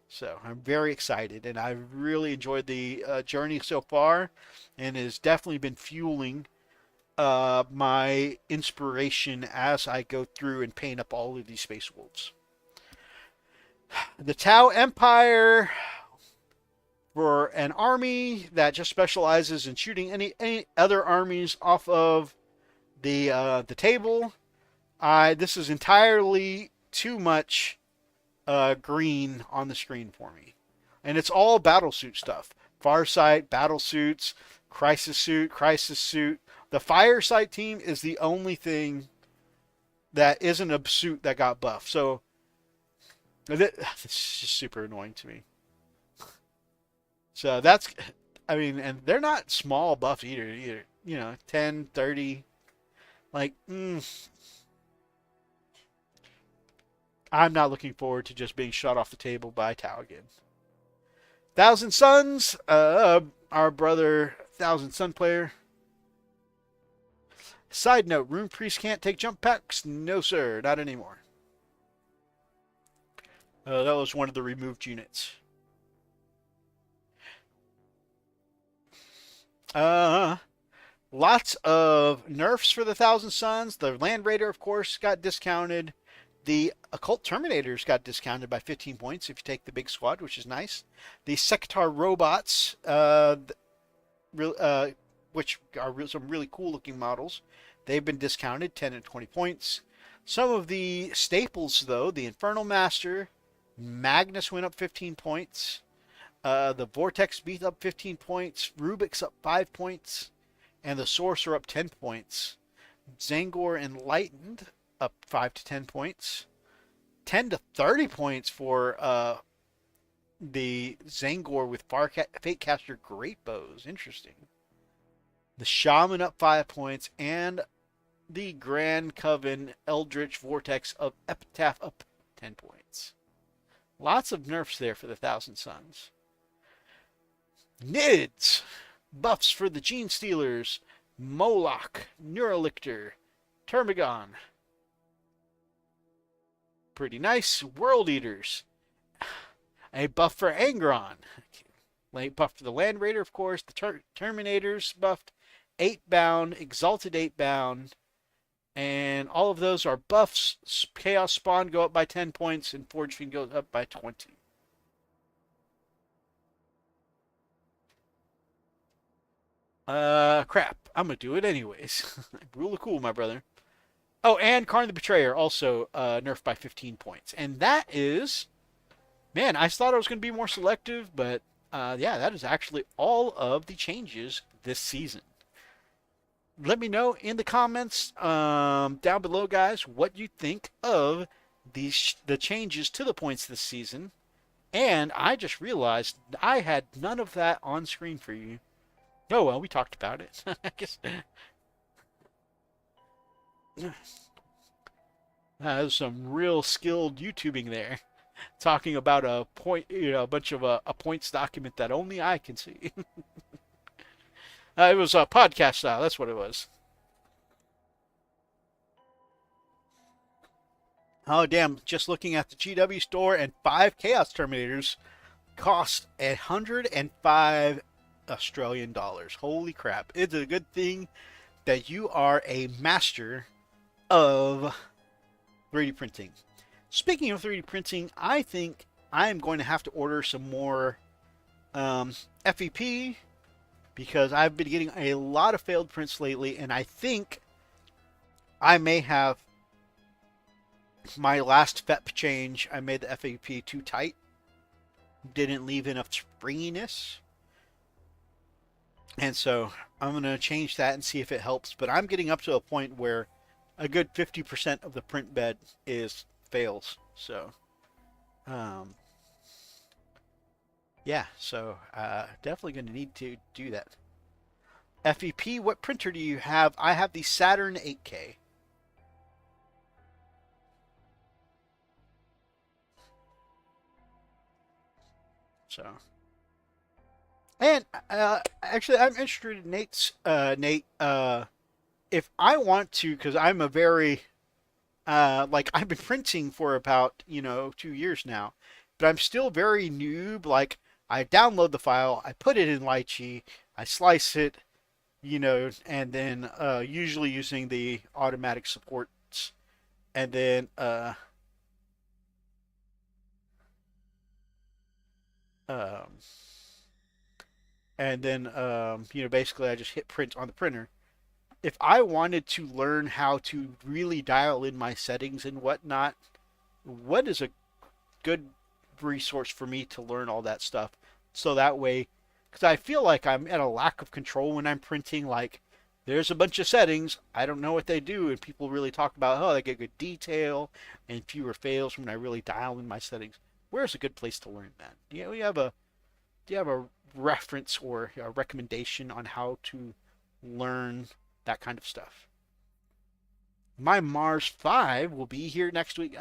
So I'm very excited, and I've really enjoyed the journey so far, and it has definitely been fueling my inspiration as I go through and paint up all of these Space Wolves. The Tau Empire, for an army that just specializes in shooting any other armies off of the table. This is entirely too much green on the screen for me, and it's all battlesuit stuff. Farsight, battlesuits, crisis suit. The Firesight team is the only thing that isn't a suit that got buffed. So it's just super annoying to me. So that's, and they're not small buffs either. 10, 30. Like, I'm not looking forward to just being shot off the table by Tau again. Thousand Suns, our brother Thousand Sun player. Side note, Rune Priest can't take jump packs? No, sir, not anymore. That was one of the removed units. Lots of nerfs for the Thousand Suns. The Land Raider, of course, got discounted. The Occult Terminators got discounted by 15 points if you take the big squad, which is nice. The Sector Robots, which are some really cool looking models, they've been discounted 10 and 20 points. Some of the staples, though, the Infernal Master, Magnus went up 15 points. The Vortex Beast up 15 points. Rubik's up 5 points. And the Sorcerer up 10 points. Zangor Enlightened up 5 to 10 points. 10 to 30 points for the Zangor with Fatecaster Great Bows. Interesting. The Shaman up 5 points, and the Grand Coven Eldritch Vortex of Epitaph up 10 points. Lots of nerfs there for the Thousand Suns. Nids! Buffs for the Gene Stealers, Moloch, Neurolictor, Termagon. Pretty nice. World Eaters. A buff for Angron. Buff for the Land Raider, of course. The Terminators buffed. 8 bound, Exalted 8 bound. And all of those are buffs. Chaos Spawn go up by 10 points, and Forge Fiend goes up by 20. Crap. I'm going to do it anyways. Rule of cool, my brother. Oh, and Karn the Betrayer also nerfed by 15 points. And that is... Man, I thought I was going to be more selective, but yeah, that is actually all of the changes this season. Let me know in the comments down below, guys, what you think of the changes to the points this season. And I just realized I had none of that on screen for you. Oh, well, we talked about it. I guess... That was some real skilled YouTubing there. Talking about a point, a bunch of a points document that only I can see. It was a podcast style. That's what it was. Oh damn! Just looking at the GW store, and 5 Chaos Terminators cost 105 Australian dollars. Holy crap! It's a good thing that you are a master of 3D printing. Speaking of 3D printing, I think I'm going to have to order some more FEP, because I've been getting a lot of failed prints lately, and I think I may have my last FEP change. I made the FEP too tight. Didn't leave enough springiness. And so I'm going to change that and see if it helps. But I'm getting up to a point where a good 50% of the print bed is fails. So, yeah, so definitely going to need to do that. FEP, what printer do you have? I have the Saturn 8K. So, and actually, I'm interested in Nate's. Nate, if I want to, because I'm a very like, I've been printing for about 2 years now, but I'm still very noob. Like, I download the file, I put it in Lychee, I slice it, and then usually using the automatic supports, and then um, basically I just hit print on the printer. If I wanted to learn how to really dial in my settings and whatnot, what is a good resource for me to learn all that stuff? So that way, because I feel like I'm at a lack of control when I'm printing. Like, there's a bunch of settings, I don't know what they do, and people really talk about, oh, they get good detail and fewer fails when I really dial in my settings. Where's a good place to learn that? Do you have a reference or a recommendation on how to learn that kind of stuff? My Mars 5 will be here next week.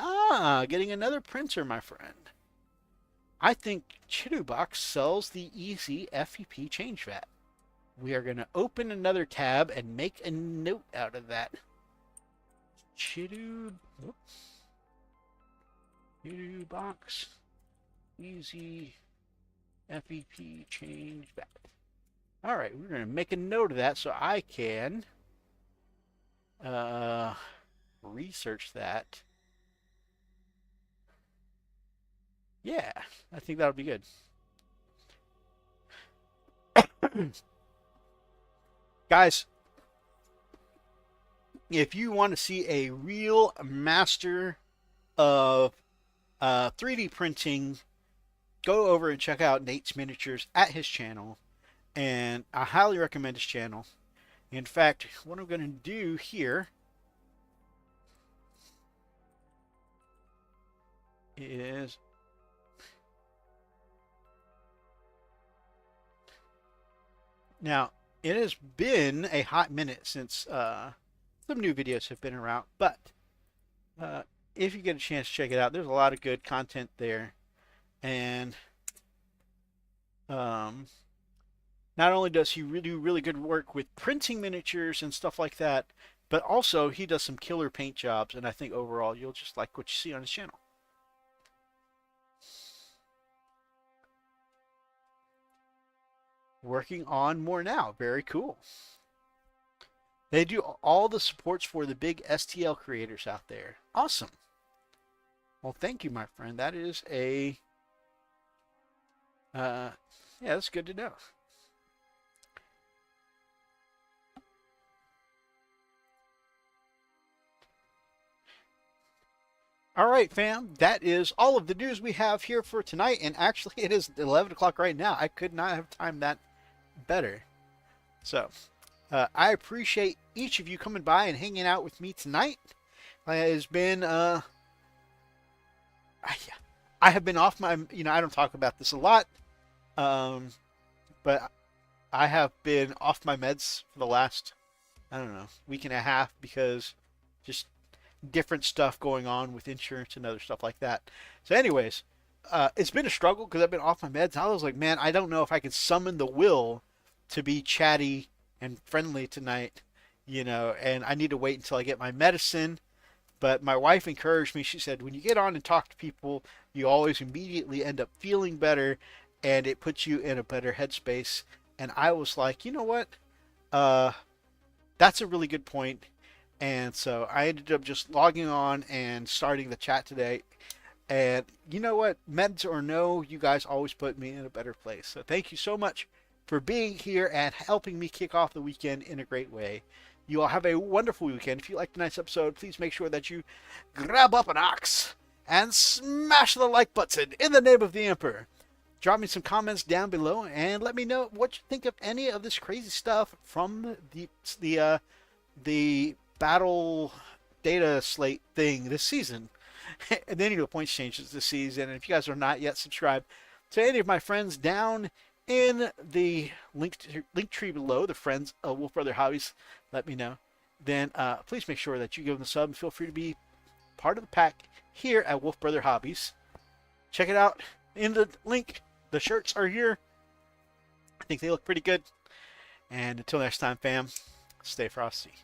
Getting another printer, my friend. I think Chitubox sells the easy FEP change vat. We are going to open another tab and make a note out of that. Chitubox easy FEP change vat. All right, we're going to make a note of that so I can research that. Yeah, I think that'll be good. Guys, if you want to see a real master of 3D printing, go over and check out Nate's Miniatures at his channel. And I highly recommend his channel. In fact, what I'm going to do here is Now, it has been a hot minute since some new videos have been around, but uh, if you get a chance to check it out, there's a lot of good content there. And um, not only does he really do really good work with printing miniatures and stuff like that, but also he does some killer paint jobs, and I think overall you'll just like what you see on his channel. Working on more now. Very cool. They do all the supports for the big STL creators out there. Awesome. Well, thank you, my friend. That is yeah, that's good to know. All right, fam. That is all of the news we have here for tonight. And actually, it is 11 o'clock right now. I could not have timed that better. So, I appreciate each of you coming by and hanging out with me tonight. It has been, I have been off my, I don't talk about this a lot, but I have been off my meds for the last, I don't know, week and a half because just different stuff going on with insurance and other stuff like that. So anyways, it's been a struggle because I've been off my meds. I was like, man, I don't know if I can summon the will to be chatty and friendly tonight, and I need to wait until I get my medicine. But my wife encouraged me. She said, when you get on and talk to people, you always immediately end up feeling better and it puts you in a better headspace. And I was like, you know what? That's a really good point. And so I ended up just logging on and starting the chat today. And you know what? Meds or no, you guys always put me in a better place. So thank you so much for being here and helping me kick off the weekend in a great way. You all have a wonderful weekend. If you liked tonight's episode, please make sure that you grab up an axe and smash the like button in the name of the Emperor. Drop me some comments down below and let me know what you think of any of this crazy stuff from the battle Dataslate thing this season. And then points changes this season. And if you guys are not yet subscribed to any of my friends down in the link tree below, the friends of Wolfbrother Hobbies, let me know. Then please make sure that you give them a sub and feel free to be part of the pack here at Wolfbrother Hobbies. Check it out in the link. The shirts are here. I think they look pretty good. And until next time, fam, stay frosty.